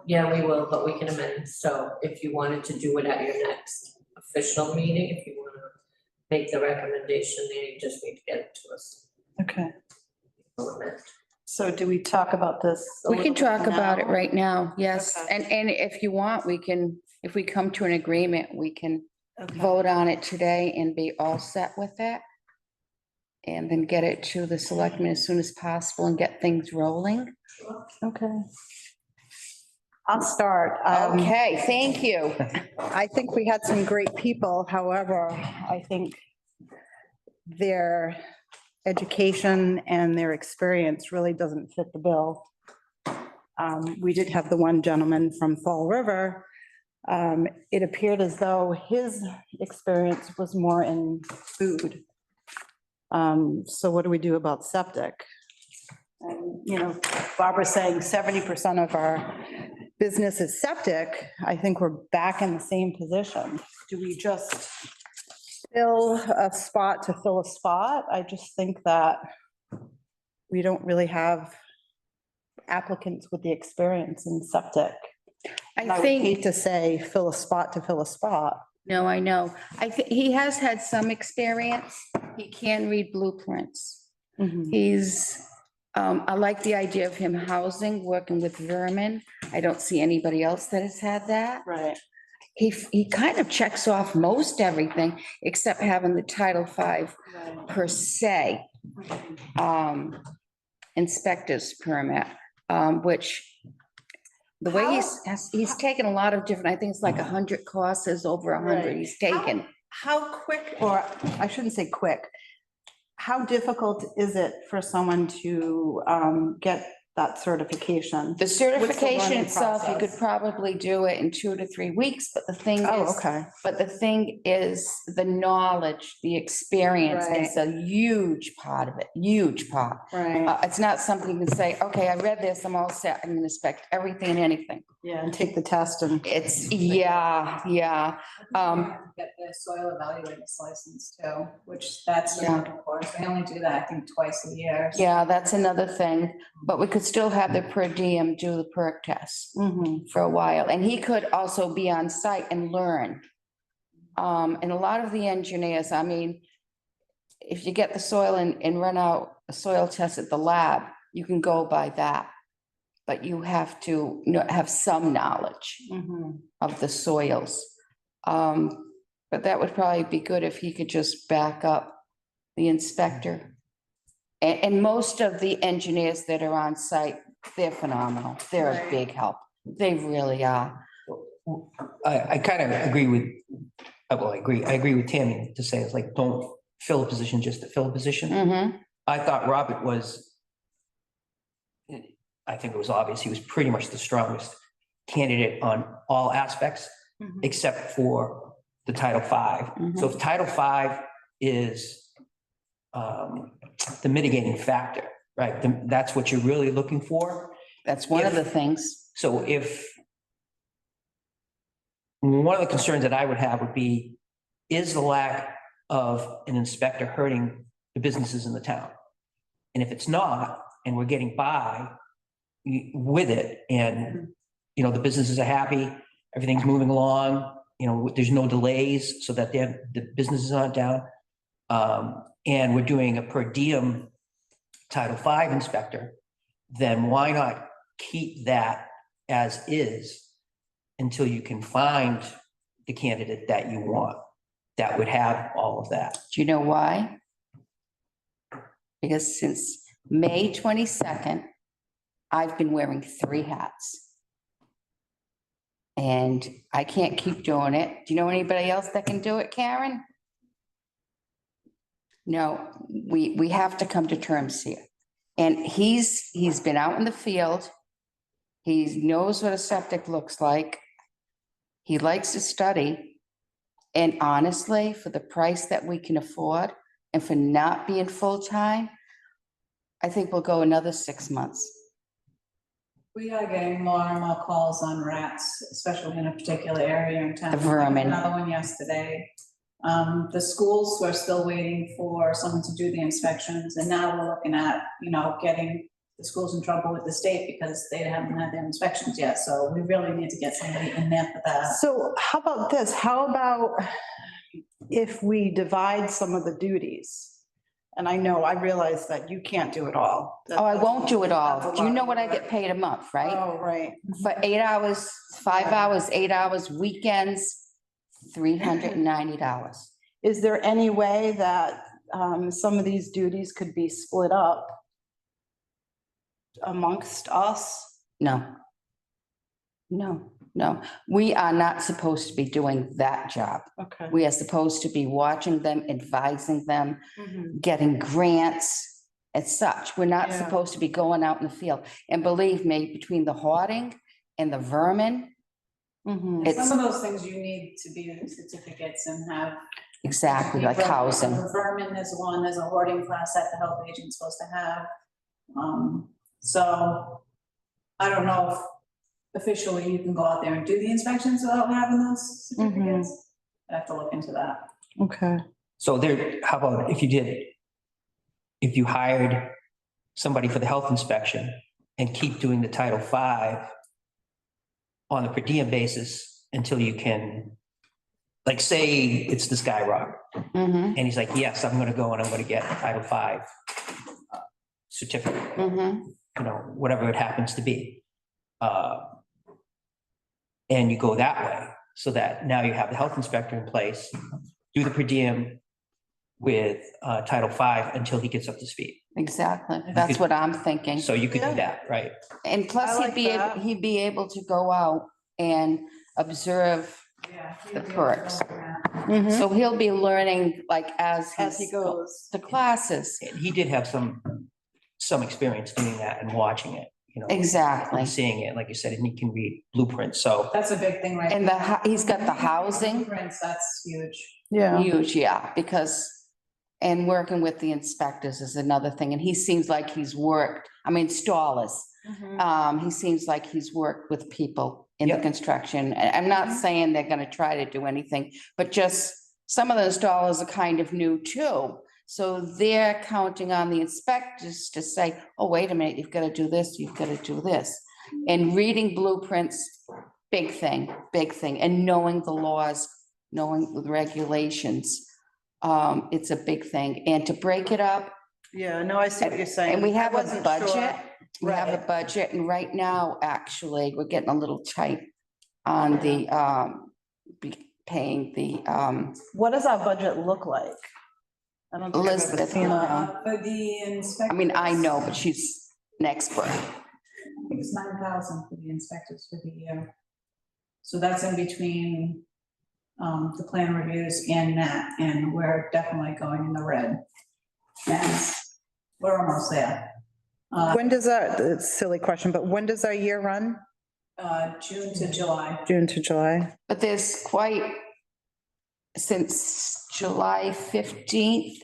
Yeah, we will, but we can amend, so if you wanted to do it at your next official meeting, if you wanna make the recommendation, then you just need to get it to us. Okay. We'll amend. So do we talk about this? a we can little talk bit about it now? right now, yes. Okay. And if you want, we can, if we come to an agreement, we can Okay. vote on it today and be all set with that. And then get it to the selectmen as soon as possible and get things rolling. Okay. I'll start. Okay, thank you. I think we had some great people. However, I think their education and their experience really doesn't fit the bill. We did have the one gentleman from Fall River. It appeared as though his experience was more in food. So what do we do about septic? And, Barbara's saying 70% of our business is septic. I think we're back in the same position. Do we just fill a spot to fill a spot? I just think that we don't really have applicants with the experience in septic. And I I would think, hate to say fill a spot to fill a spot. no, I know. I think he has had some experience. He can read blueprints. Mhm. He's, I like the idea of him housing, working with vermin. I don't see anybody else that has had that. Right. He kind of checks off most everything except having the Title V per se, inspector's permit, which the way he's taken a lot of different, I think it's like 100 courses, over 100 Right. he's taken. How quick, or I shouldn't say quick, how difficult is it for someone to get that certification? The certification learning itself, you could process? probably do it in 2 to 3 weeks, but the thing Oh, is, okay. but the thing is, the knowledge, the experience is a huge part of it, huge part. Right. It's not something you can say, okay, I read this, I'm all set, I'm gonna inspect everything and anything. Yeah, and take the test and. It's, yeah. Get the soil evaluator's license too, which that's, Yeah. of course, we only do that, I think, twice a year. Yeah, that's another thing, but we could still have the per diem do the perk test Mhm. for a while, and he could also be on site and learn. And a lot of the engineers, I mean, if you get the soil and run out a soil test at the lab, you can go by that. But you have to have some knowledge Mhm. of the soils. But that would probably be good if he could just back up the inspector. And most of the engineers that are on site, they're phenomenal. They're a Right. big help. They really are. I kind of agree with, I agree with Tammy to say it's like, don't fill a position just to fill a position. Mhm. I thought Robert was, I think it was obvious, he was pretty much the strongest candidate on all aspects, Mhm. except for the Title V. So if Title V is the mitigating factor, right, then that's what you're really looking for. That's one of the things. So if, one of the concerns that I would have would be, is the lack of an inspector hurting the businesses in the town? And if it's not, and we're getting by with it, and, you know, the businesses are happy, everything's moving along, you know, there's no delays so that the businesses aren't down. And we're doing a per diem Title V inspector, then why not keep that as is until you can find the candidate that you want, that would have all of that? Do you know why? Because since May 22nd, I've been wearing 3 hats. And I can't keep doing it. Do you know anybody else that can do it, Karen? No, we have to come to terms here. And he's been out in the field. He knows what a septic looks like. He likes to study. And honestly, for the price that we can afford and for not being full-time, I think we'll go another 6 months. We are getting more and more calls on rats, especially in a particular area in town. The vermin. Another one yesterday. The schools were still waiting for someone to do the inspections, and now we're looking at, you know, getting the schools in trouble with the state because they haven't had their inspections yet, so we really need to get somebody in there for that. So how about this? How about if we divide some of the duties? And I know, I realize that you can't do it all. Oh, I won't do it That's all. a Do you lot know of what I work. get paid a month, right? Oh, right. For 8 hours, 5 hours, 8 hours, weekends, $390. Is there any way that some of these duties could be split up amongst us? No. No. We are not supposed to be doing that job. Okay. We are supposed to be watching them, advising them, Mhm. getting grants and such. We're not Yeah. supposed to be going out in the field. And believe me, between the hoarding and the vermin, Mhm. it's Some of those things you need to be certificates and have. exactly like housing. The vermin is one, there's a hoarding class that the health agent's supposed to have. So I don't know if officially you can go out there and do the inspections without having those certificates. I have to look into that. Okay. So there, how about if you hired somebody for the health inspection and keep doing the Title V on a per diem basis until you can like, say it's this guy, Rob, Mhm, and he's like, yes, I'm gonna go and I'm gonna get a Title V certificate, mhm. you know, whatever it happens to be. And you go that way, so that now you have the health inspector in place, do the per diem with Title V until he gets up to speed. Exactly. That's what I'm thinking. So you could do that, right? And plus I like that. he'd be able to go out and observe. Yeah. The perks. Mhm. So he'll be learning like as As he he's goes. the classes. And he did have some experience doing that and watching it, you know. Exactly. And seeing it, like you said, and he can read blueprints, so. That's a big thing, right? And he's got the housing, Blueprints, that's huge. Yeah. huge, yeah, because, and working with the inspectors is another thing. And he seems like he's worked, I mean, installers. He seems like he's worked with people in the Yep. construction. I'm not saying they're gonna try to do anything, but just some of the installers are kind of new too. So they're counting on the inspectors to say, oh, wait a minute, you've got to do this, you've got to do this. And reading blueprints, big thing, and knowing the laws, knowing the regulations. It's a big thing. And to break it up, Yeah, no, I see what you're saying. and we have I a wasn't budget. sure. We have a Right. budget, and right now, actually, we're getting a little tight on the paying the What does our budget look like? I don't think I've ever Elizabeth. seen a. For the inspectors. I mean, I know, but she's an expert. I think it's 9,000 for the inspectors for the year. So that's in between the plan reviews and that, and we're definitely going in the red. And we're almost there. When does our, it's a silly question, but when does our year run? June to July. June to July? But there's quite, since July 15th,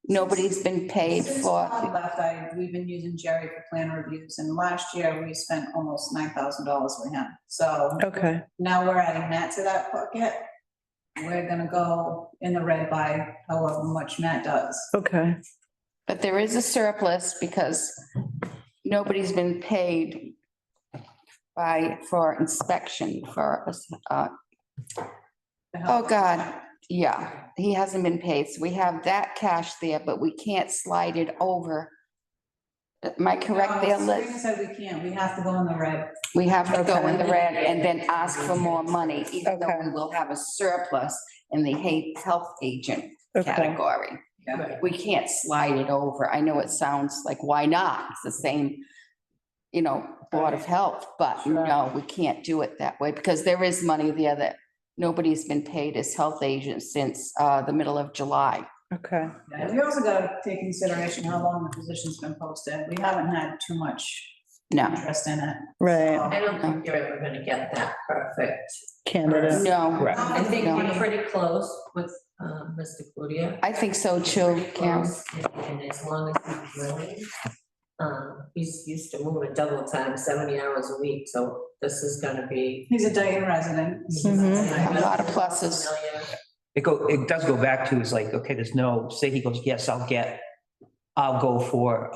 nobody's been paid Since for, Bob left, we've been using Jerry for plan reviews, and last year we spent almost $9,000 with him. So Okay. now we're adding Matt to that bucket. We're gonna go in the red by however much Matt does. Okay. but there is a surplus because nobody's been paid for inspection for, oh God, yeah, he hasn't been paid. So we have that cash there, but we can't slide it over. Am I correct there, Sabrina Liz? said we can't, we have to go in the red. We have to go in Okay. the red and then ask for more money, even though Okay. we will have a surplus in the health agent Okay. category. Yeah. We can't slide it over. I know it sounds like, why not? It's the same, Board of Health, but Sure. no, we can't do it that way because there is money there that nobody's been paid as health agent since the middle of July. Okay. Yeah, we also gotta take consideration how long the position's been posted. We haven't had too much No, interest in it. Right. I don't think you're ever gonna get that perfect. Candidate. no, Correct. I think No. we're pretty close with Mr. Cludier. I think so too, Karen. Close, and as long as he's willing, he's used to moving double time, 70 hours a week, so this is gonna be. He's a Dayton resident. A lot of pluses. It does go back to, is like, okay, there's no, say he goes, yes, I'll go for,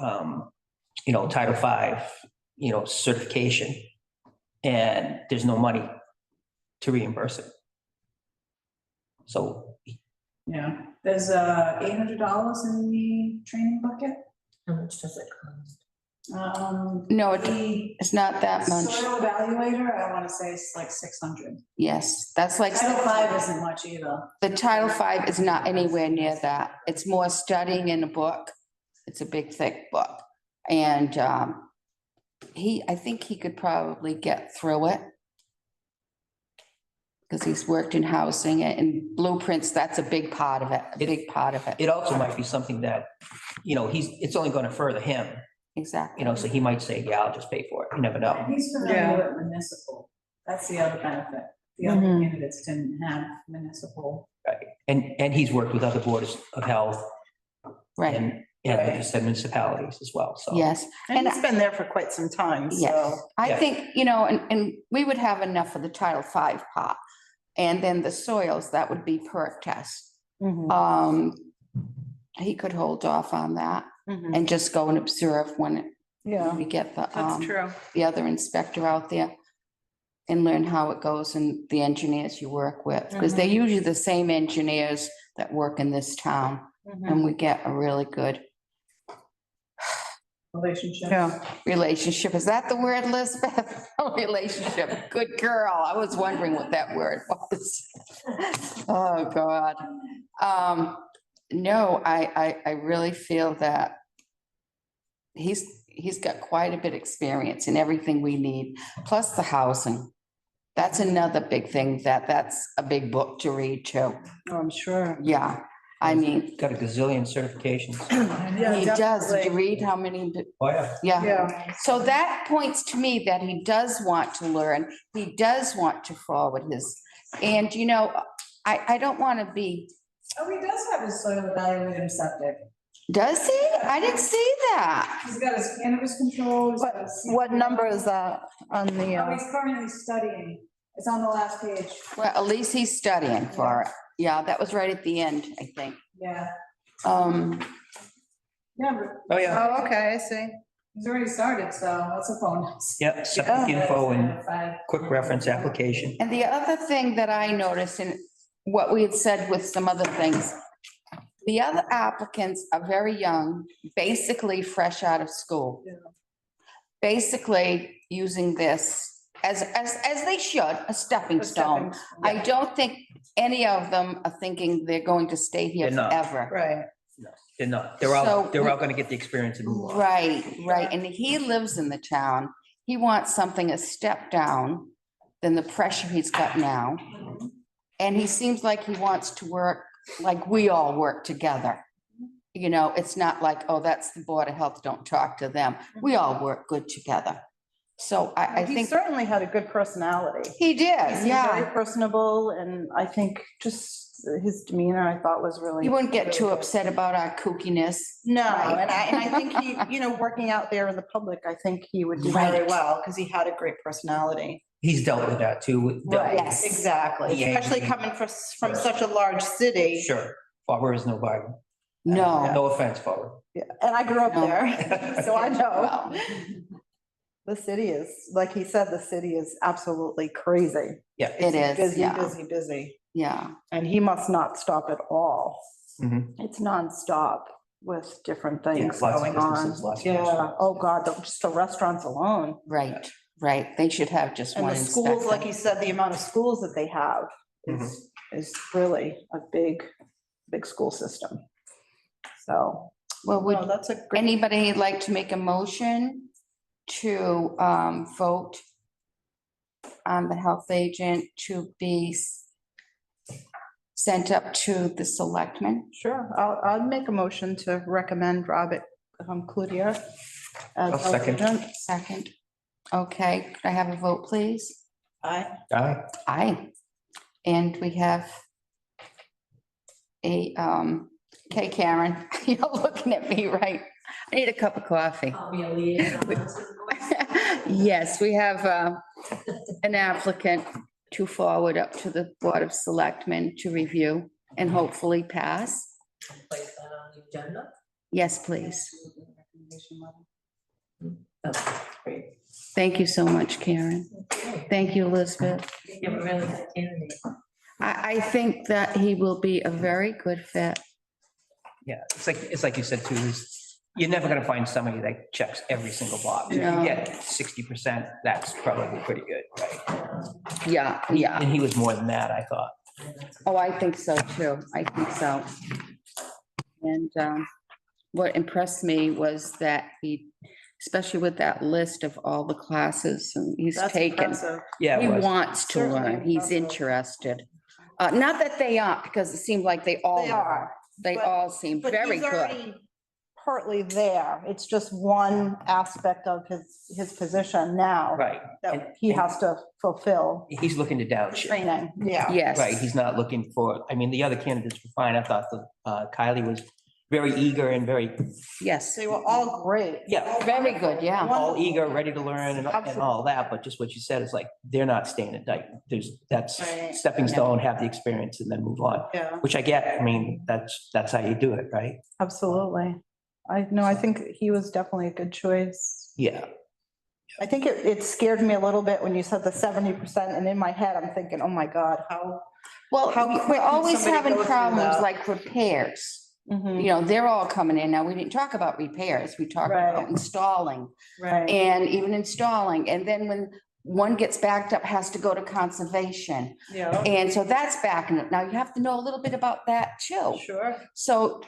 Title V, certification. And there's no money to reimburse it. So, Yeah, there's $800 in the training bucket. How much does it cost? No, The it's not that much. soil evaluator, I wanna say it's like 600. Yes, that's like, Title V isn't much either. the Title V is not anywhere near that. It's more studying in a book. It's a big, thick book. And I think he could probably get through it. Because he's worked in housing and blueprints, that's a big part of it, a big part of it. it also might be something that, it's only gonna further him, Exactly. so he might say, yeah, I'll just pay for it. You never know. He's familiar with municipal. That's the other benefit. The other Mhm. candidates didn't have municipal. Right. And he's worked with other boards of health Right, and, like you said, municipalities as well, so. yes. And it's been there for quite some time, Yes, so. I Yeah. think, and we would have enough for the Title V part. And then the soils, that would be perk test. Mhm. He could hold off on that Mhm. and just go and observe when Yeah, we get That's true. the other inspector out there. and learn how it goes and the engineers you work with, because they're usually the same engineers that work in this town, and we get a really good Relationship. Yeah. relationship. Is that the word, Lisbeth? Relationship. Good girl. I was wondering what that word was. Oh, God. No, I really feel that he's got quite a bit of experience in everything we need, plus the housing. That's another big thing, that's a big book to read too. Oh, I'm sure. Yeah, I mean, Got a gazillion certifications. he does. Did you definitely. read how many? Oh, yeah. Yeah. Yeah. So that points to me that he does want to learn. He does want to forward his, and you know, I don't want to be, Oh, he does have his soil evaluated septic. does he? I didn't see that. He's got his cannabis control. he's got his- What number is that on the, Oh, he's currently studying. It's on the last page. Well, at least he's studying for it. Yeah, that was right at the end, I think. Yeah, Um, yeah, but Oh, yeah. oh, okay, I see. he's already started, so that's a bonus. Yep, septic info and quick reference application. and the other thing that I noticed, and what we had said with some other things, the other applicants are very young, basically fresh out of school. Basically using this as they should, a stepping stone. I don't think any of them are thinking they're going to stay here They're not. forever. Right. They're not, So- they're all gonna get the experience and move on. Right, right. And he lives in the town. He wants something a step down than the pressure he's got now. And he seems like he wants to work like we all work together. You know, it's not like, oh, that's the Board of Health, don't talk to them. We all work good together. So I He think certainly had a good personality. he He did, seemed yeah. very personable, and I think just his demeanor, I thought was really. He wouldn't get too really good. upset about our kookiness. No, Right. and I think he, you know, working out there in the public, I think he would do very Right. well, because he had a great personality. He's dealt with that too. dealt with- Yes. Exactly, Yeah. especially coming from such a large city. Sure, Fauber is no bargain. No. No offense, Fauber. Yeah, and I grew up No. there, so I know. Well, The city is, like he said, the city is absolutely crazy. Yeah. It is, Busy, yeah. busy, busy, yeah. and he must not stop at all. Mhm. It's nonstop with different Yeah, things lots of going on. businesses, lots of Yeah, restaurants. oh God, just the restaurants alone. Right, right. They should have just And one the schools, like inspector. you said, the amount of schools that they have is really a big school system. So, Well, would no, that's a great, anybody like to make a motion to vote on the health agent to be sent up to the selectmen? sure, I'll make a motion to recommend Robert Cloutier as I'll health second. agent. Second. Okay, could I have a vote, please? Aye. Aye. Aye. And we have a, okay, Karen, you're looking at me, right? I need a cup of coffee. I'll be a liaison. Yes, we have an applicant to forward up to the Board of Selectmen to review and hopefully pass. Place that on the agenda. Yes, please. Oh, great. Thank you so much, Karen. Okay. Thank you, Elizabeth. You have a really good candidate. I think that he will be a very good fit. Yeah, it's like you said too, you're never gonna find somebody that checks every single box. If No. you get 60%, that's probably pretty good, right? Yeah, yeah. And he was more than that, I thought. Oh, I think so too. I think so. And what impressed me was that he, especially with that list of all the classes and he's That's taken. impressive. Yeah, He it was. wants to Certainly learn. He's impressive. interested. Not that they aren't, because it seemed like they all They are. are, They but- all seem but very he's good. already partly there. It's just one aspect of his position now Right. that he has to fulfill. He's looking to downshift. Training, yeah. Yes. Right, he's not looking for, I mean, the other candidates were fine. I thought the Kylie was very eager and very, Yes, They were all great. yeah, very good, yeah. all eager, ready to learn and all that, but just what you said is like, they're not staying at Dayton. That's Right. stepping stone, have the experience and then move on, Yeah, which I get. I mean, that's how you do it, right? absolutely. I think he was definitely a good choice. Yeah. I think it scared me a little bit when you said the 70%, and in my head, I'm thinking, oh my God, how? Well, How quick we're can always somebody having go through problems that? like repairs. Mhm. You know, they're all coming in. Now, we didn't talk about repairs. We talked about Right. installing Right, and even installing. And then when one gets backed up, has to go to conservation. yeah, And so that's backing it. Now, you have to know a little bit about that too. sure. So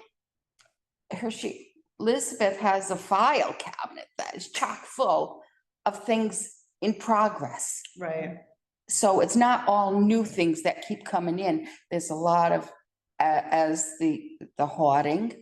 Elizabeth has a file cabinet that is chock full of things in progress. Right, So it's not all new things that keep coming in. There's a lot of, as the hoarding,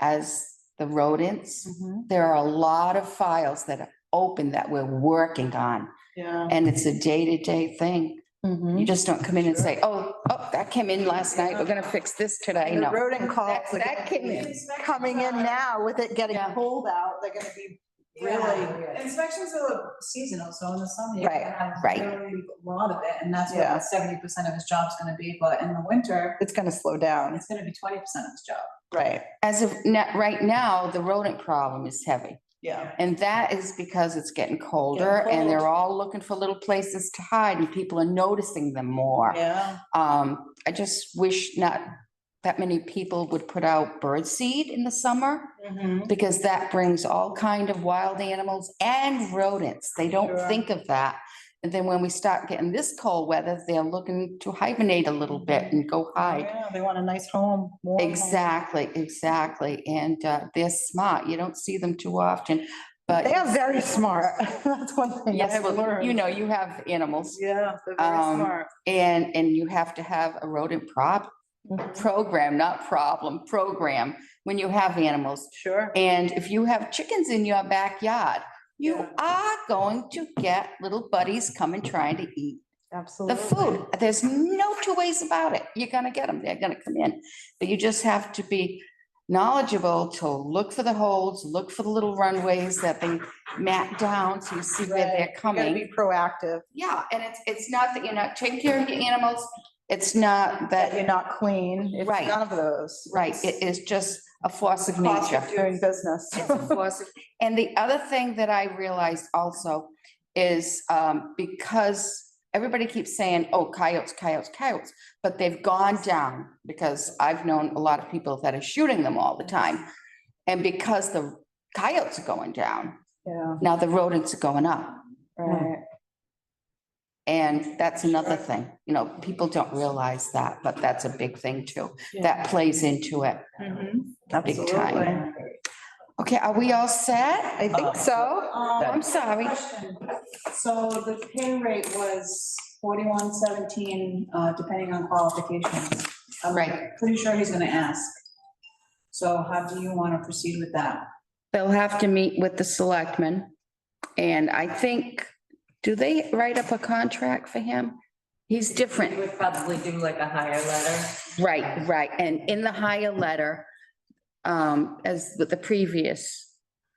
as the rodents. Mhm. There are a lot of files that are open that we're working on, yeah. and it's a day-to-day thing. Mhm. You just don't come in and say, oh, that came in last night. We're gonna fix this today. The No. rodent calls are That gonna came be in. coming in now with it getting Yeah. cold out. They're gonna be really, Inspections are seasonal, so in the summer, you're Right, gonna have right. a really lot of it, and that's Yeah. what 70% of his job's gonna be, but in the winter, it's gonna slow down. it's gonna be 20% of his job. Right, As of right now, the rodent problem is heavy. yeah. And that is because it's getting colder Getting and they're cold. all looking for little places to hide and people are noticing them more. Yeah, I just wish not that many people would put out bird seed in the summer mhm, because that brings all kind of wild animals and rodents. They don't Sure. think of that. And then when we start getting this cold weather, they're looking to hibernate a little bit and go hide. yeah, they want a nice home. warm home. Exactly, exactly. And they're smart. You don't see them too often, but. They are very smart. That's one thing Yes, I've well, learned. you know, you have animals Yeah, they're very Um, smart. and you have to have a rodent Mhm. program, not problem, program, when you have animals. Sure. And if you have chickens in your backyard, you Yeah. are going to get little buddies coming trying to eat the Absolutely. food. There's no two ways about it. You're gonna get them. They're gonna come in. But you just have to be knowledgeable to look for the holes, look for the little runways that they map down so you see where Right. they're You gotta coming. be proactive, Yeah, and it's not that you're not taking care of your animals. It's not that you're that, not clean. It's Right. none of those. right, it is just a force of Cost nature. of doing business. It's a force of- And the other thing that I realized also is because everybody keeps saying, oh, coyotes, coyotes, coyotes, but they've gone down because I've known a lot of people that are shooting them all the time. And because the coyotes are going down, Yeah, now the rodents are going up. right. And that's another thing, you know, people don't realize that, but that's a big thing too. That plays into it. Mhm. Big Absolutely. time. Okay, are we all set? I think so. Oh, I'm sorry. Question. So the pay rate was 41.17, depending on qualifications. I'm Right. pretty sure he's gonna ask. So how do you wanna proceed with that? They'll have to meet with the selectmen. And I think, do they write up a contract for him? He's We different. would probably do like a higher letter. Right, right. And in the higher letter, as with the previous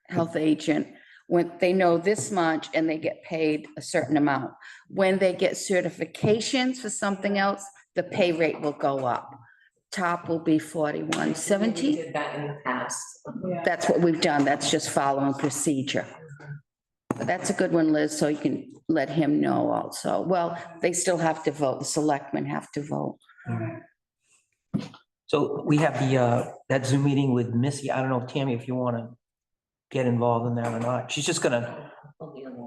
health agent, when they know this much and they get paid a certain amount. When they get certifications for something else, the pay rate will go up. Top will be 41.17. We did that in the past. Yeah. That's what we've done. That's just following procedure. But that's a good one, Liz, so you can let him know also. Well, they still have to vote. The selectmen have to vote. So we have that Zoom meeting with Missy. I don't know, Tammy, if you want to get involved in that or not. She's just gonna,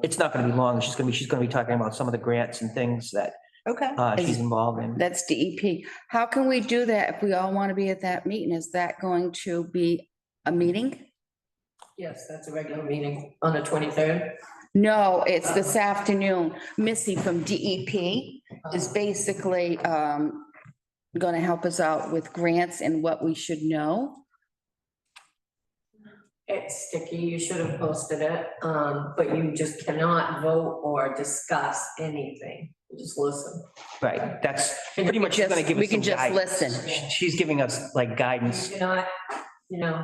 it's not gonna be long. She's gonna be talking about some of the grants and things that Okay. she's involved in. That's DEP. How can we do that if we all want to be at that meeting? Is that going to be a meeting? Yes, that's a regular meeting on the 23rd. No, it's this afternoon. Missy from DEP is basically going to help us out with grants and what we should know. It's sticky, you should have posted it, but you just cannot vote or discuss anything. You just listen. Right, that's pretty much she's gonna give We us can some just guidance. listen. She's giving us like guidance. You cannot,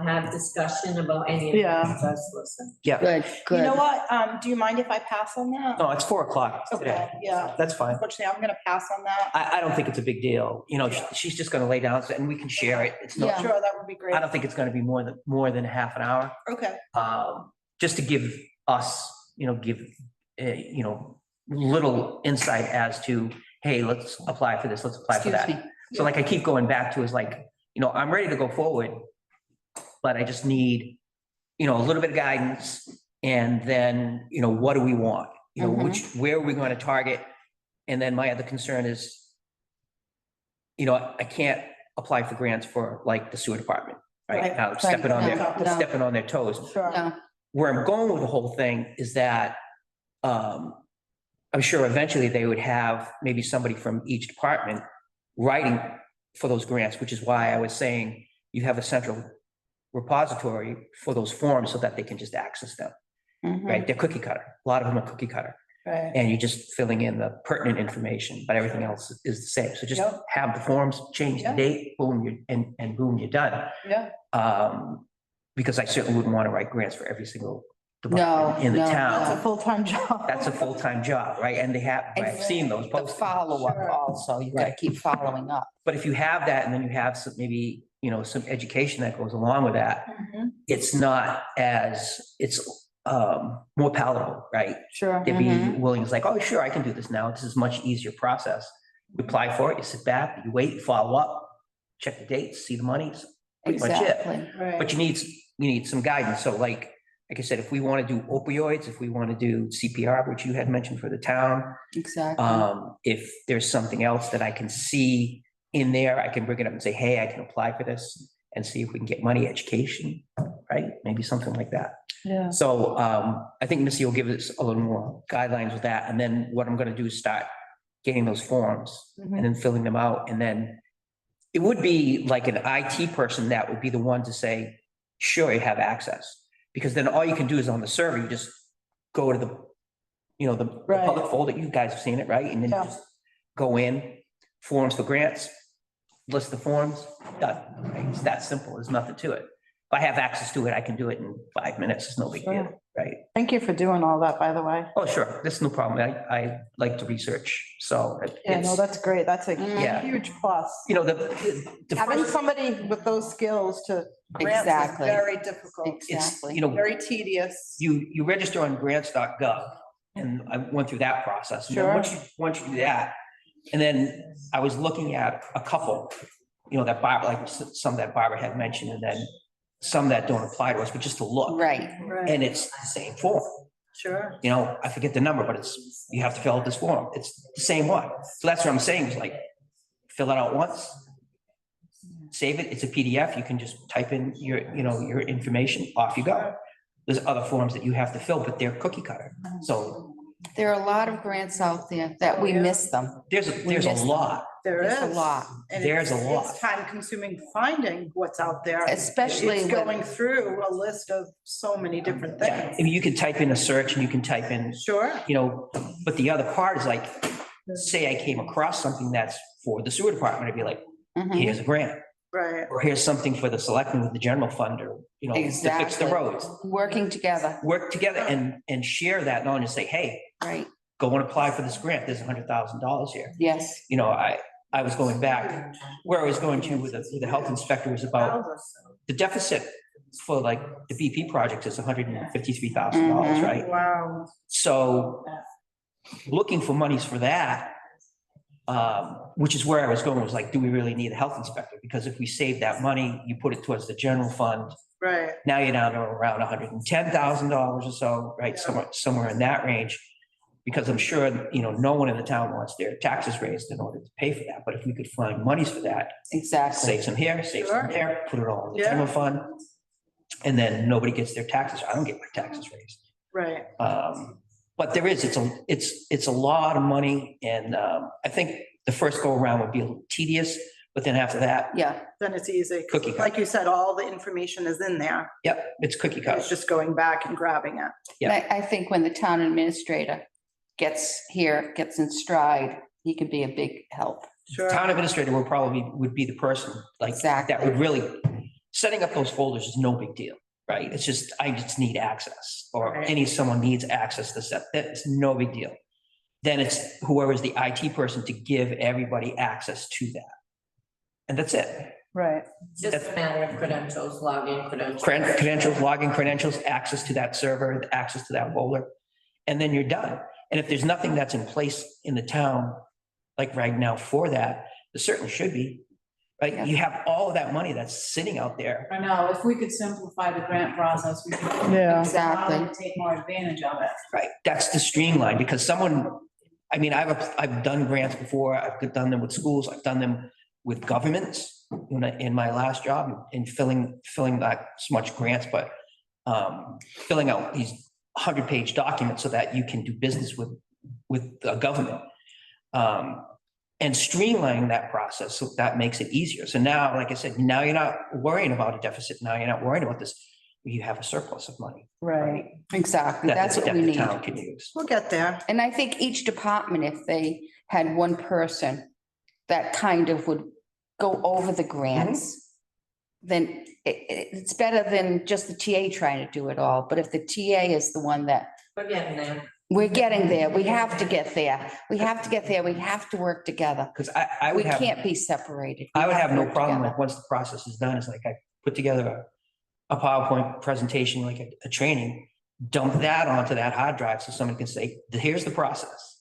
have discussion about any of it, Yeah. just listen. Yeah, Good, You know good. what? Do you mind if I pass on that? no, it's 4:00 today. Okay, yeah. That's fine. Unfortunately, I'm gonna pass on that. I don't think it's a big deal. You know, she's just gonna lay down and we can share it. It's Yeah. not, Sure, that would be great. I don't think it's gonna be more than half an hour. Okay, Just to give us give, little insight as to, hey, let's apply for this, let's apply for Excuse that. me. So like I keep going back to is like, I'm ready to go forward, but I just need, a little bit of guidance. And then, what do we want? Where are we going to target? And then my other concern is, I can't apply for grants for like the sewer department, right? Right. Now stepping on No. stepping on their toes. Sure. No, Where I'm going with the whole thing is that, I'm sure eventually they would have maybe somebody from each department writing for those grants, which is why I was saying you have a central repository for those forms so that they can just access them, right? They're cookie cutter. A lot of them are cookie cutter. Right. And you're just filling in the pertinent information, but everything else is the same. So just Yep. have the forms, change the Yeah. date, boom, and boom, you're done. Yeah. Because I certainly wouldn't want to write grants for every single No, department in the no, town. That's a full-time job. That's a full-time job, right? And I've seen those the posted. follow-up Sure. also, you gotta Right. keep following up. But if you have that and then you have some, maybe, some education that goes along with that, it's not it's more palatable, right? Sure. They'd be willing, it's like, oh, sure, I can do this now. This is a much easier process. You apply for it, you sit back, you wait, you follow up, check the dates, see the monies, pretty much it. Exactly. Right. But you need some guidance. So like I said, if we want to do opioids, if we want to do CPR, which you had mentioned for the town, Exactly. if there's something else that I can see in there, I can bring it up and say, hey, I can apply for this and see if we can get money, education, right? Maybe something like that. Yeah. So I think Missy will give us a little more guidelines with that. And then what I'm going to do is start getting those forms and then filling them out. And then it would be like an IT person that would be the one to say, sure, you have access. Because then all you can do is on the server, you just go to the Right. public folder. You guys have seen it, right? And then you Yeah. just go in, forms for grants, list the forms, done. Right? It's that simple. There's nothing to it. If I have access to it, I can do it in 5 minutes. It's no big deal, Sure. right? Thank you for doing all that, by the way. Oh, sure. That's no problem. I like to research, so Yeah, no, it's, that's great. That's a Yeah. huge plus. the Having first, somebody with those skills to grants is Exactly. very difficult, it's, Exactly. very tedious. you register on grants.gov, and I went through that process. And then Sure. once you do that, and then I was looking at a couple, that Barbara, like some that Barbara had mentioned, and then some that don't apply to us, but just to look. Right. Right, And it's the same form. sure. I forget the number, but you have to fill out this form. It's the same one. So that's what I'm saying is like, fill it out once, save it. It's a PDF. You can just type in your information, off you go. There's other forms that you have to fill, but they're cookie cutter. So There are a lot of grants out there that we miss them. there's a miss them. lot. There is. There's a lot. And There's a it's- lot. It's time consuming finding what's out there. Especially It's with- going through a list of so many different Yeah, things. I mean, you can type in a search and you can type in, Sure. but the other part is like, say I came across something that's for the sewer department, I'd be like, Mhm. here's a grant, Right. or here's something for the selectmen with the general fund, or, to fix the Exactly. roads. Working together, Work together and share that knowledge and say, hey, right? go and apply for this grant. There's $100,000 here. Yes. I was going back, where I was going to with the health inspector was about the deficit for like the BP project is $153,000, right? Wow. So looking for monies for that, which is where I was going, was like, do we really need a health inspector? Because if we save that money, you put it towards the general fund, Right. now you're down to around $110,000 or so, right? Somewhere in that range. Because I'm sure, no one in the town wants their taxes raised in order to pay for that. But if we could find monies for that, Exactly. save some here, save some Sure. there, put it all in the Yeah. general fund. And then nobody gets their taxes. I don't get my taxes raised. Right. But it's a lot of money. And I think the first go around would be a little tedious, but then after that, Yeah, Then it's easy. Cookie cutter. Like you said, all the information is in there. yep, it's cookie cutter. It's just going back and grabbing it. Yeah. I think when the town administrator gets in stride, he can be a big help. Sure. Town administrator would be the person like Exactly. that would really, setting up those folders is no big deal, right? It's just, I just need access, or Right. someone needs access to set, that's no big deal. Then it's whoever's the IT person to give everybody access to that. And that's it. Right. Just a matter of credentials, login credentials. Credentials, login credentials, access to that server, access to that folder. and then you're done. And if there's nothing that's in place in the town, like right now for that, there certainly should be. Right? You have all of that money that's sitting out there. I know, if we could simplify the grant process, we could. Yeah. Exactly. Take more advantage of it. Right, that's the streamline, because someone, I mean, I've done grants before, I've done them with schools, I've done them with governments in my last job, in filling not so much grants, but filling out these 100-page documents so that you can do business with the government. And streamlining that process, so that makes it easier. So now, like I said, now you're not worrying about a deficit, now you're not worrying about this, you have a surplus of money. Right. Exactly. that That's the- what that we the need. town can use. We'll get there. And I think each department, if they had one person that kind of would go over the grants, then it's better than just the TA trying to do it all. But if the TA is the one that, We're getting there. we're getting there, we have to get there. We have to get there. We have to work together. Because I We would have. can't be separated. We I would have to no work problem, together. like, once the process is done, it's like I put together a PowerPoint presentation, like a training, dump that onto that hard drive so someone can say, here's the process.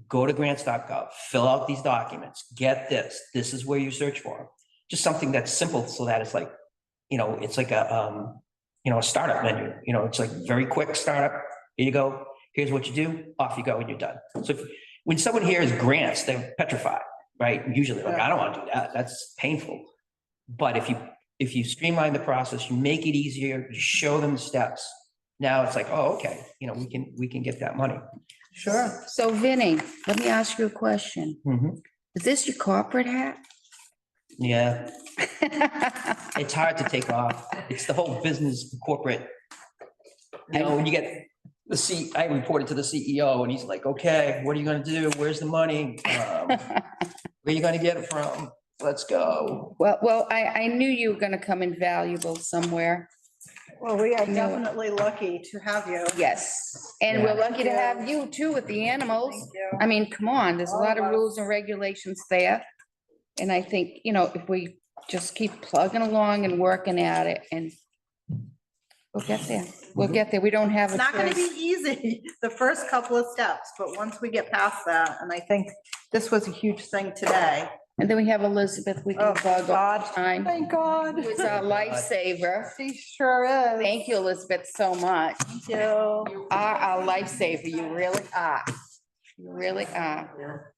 Go to grants.gov, fill out these documents, get this is where you search for them. Just something that's simple so that it's like, it's like a startup menu, it's like very quick startup. Here you go. Here's what you do. Off you go and you're done. So when someone hears grants, they're petrified, right? Usually like, I don't want to do that. That's painful. But if you streamline the process, you make it easier, you show them the steps. Now it's like, oh, okay, we can get that money. Sure. So Vinnie, let me ask you a question. Mhm. Is this your corporate hat? Yeah, it's hard to take off. It's the whole business corporate. When you get I reported to the CEO and he's like, okay, what are you gonna do? Where's the money? Where are you gonna get it from? Let's go. Well, I knew you were gonna come invaluable somewhere. Well, we are No. definitely lucky to have you. Yes, and we're Yeah. lucky to have you too with the animals. Thank you. I mean, come on, there's a lot of All of us. rules and regulations there. And I think, if we just keep plugging along and working at it and we'll get there. We'll get there. We don't have It's a not gonna be choice. easy, the first couple of steps, but once we get past that, and I think this was a huge thing today. And then we have Elizabeth, we Oh, can bug all God. the time. Thank God. Who's our lifesaver. She sure is. Thank you, Elizabeth, so much. Thank you. You are our lifesaver. You really are. You really are.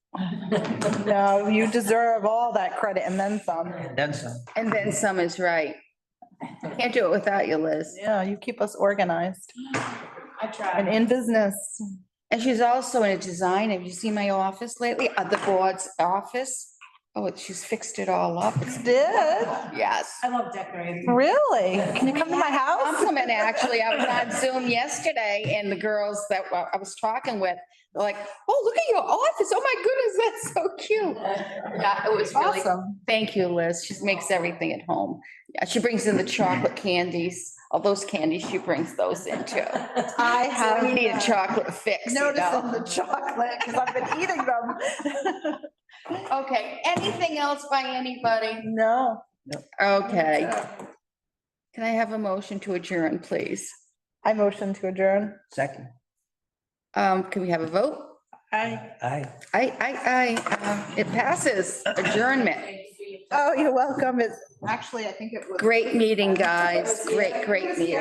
No, you deserve all that credit and then some. Then some. And then some is right. Can't do it without you, Liz. Yeah, you keep us organized I tried. and in business. And she's also in a design. Have you seen my office lately? The board's office? Oh, she's fixed it all up. It's, Did? yes. I love decorating. Really? Can you come to my house? Compliment, actually. I was on Zoom yesterday and the girls that I was talking with, they're like, oh, look at your office. Oh my goodness, that's so cute. Yeah, it was really, Awesome. thank you, Liz. She makes everything at home. Yeah, she brings in the chocolate candies. All those candies, she brings those in too. I So when you need a have chocolate fix, you noticing know. the chocolate because I've been eating them. Okay, anything else by anybody? No. Okay. Can I have a motion to adjourn, please? I motion to adjourn. Second. Can we have a vote? Aye. It passes. Adjournment. Oh, you're welcome. It's actually, I think it was. Great meeting, guys. Great meeting.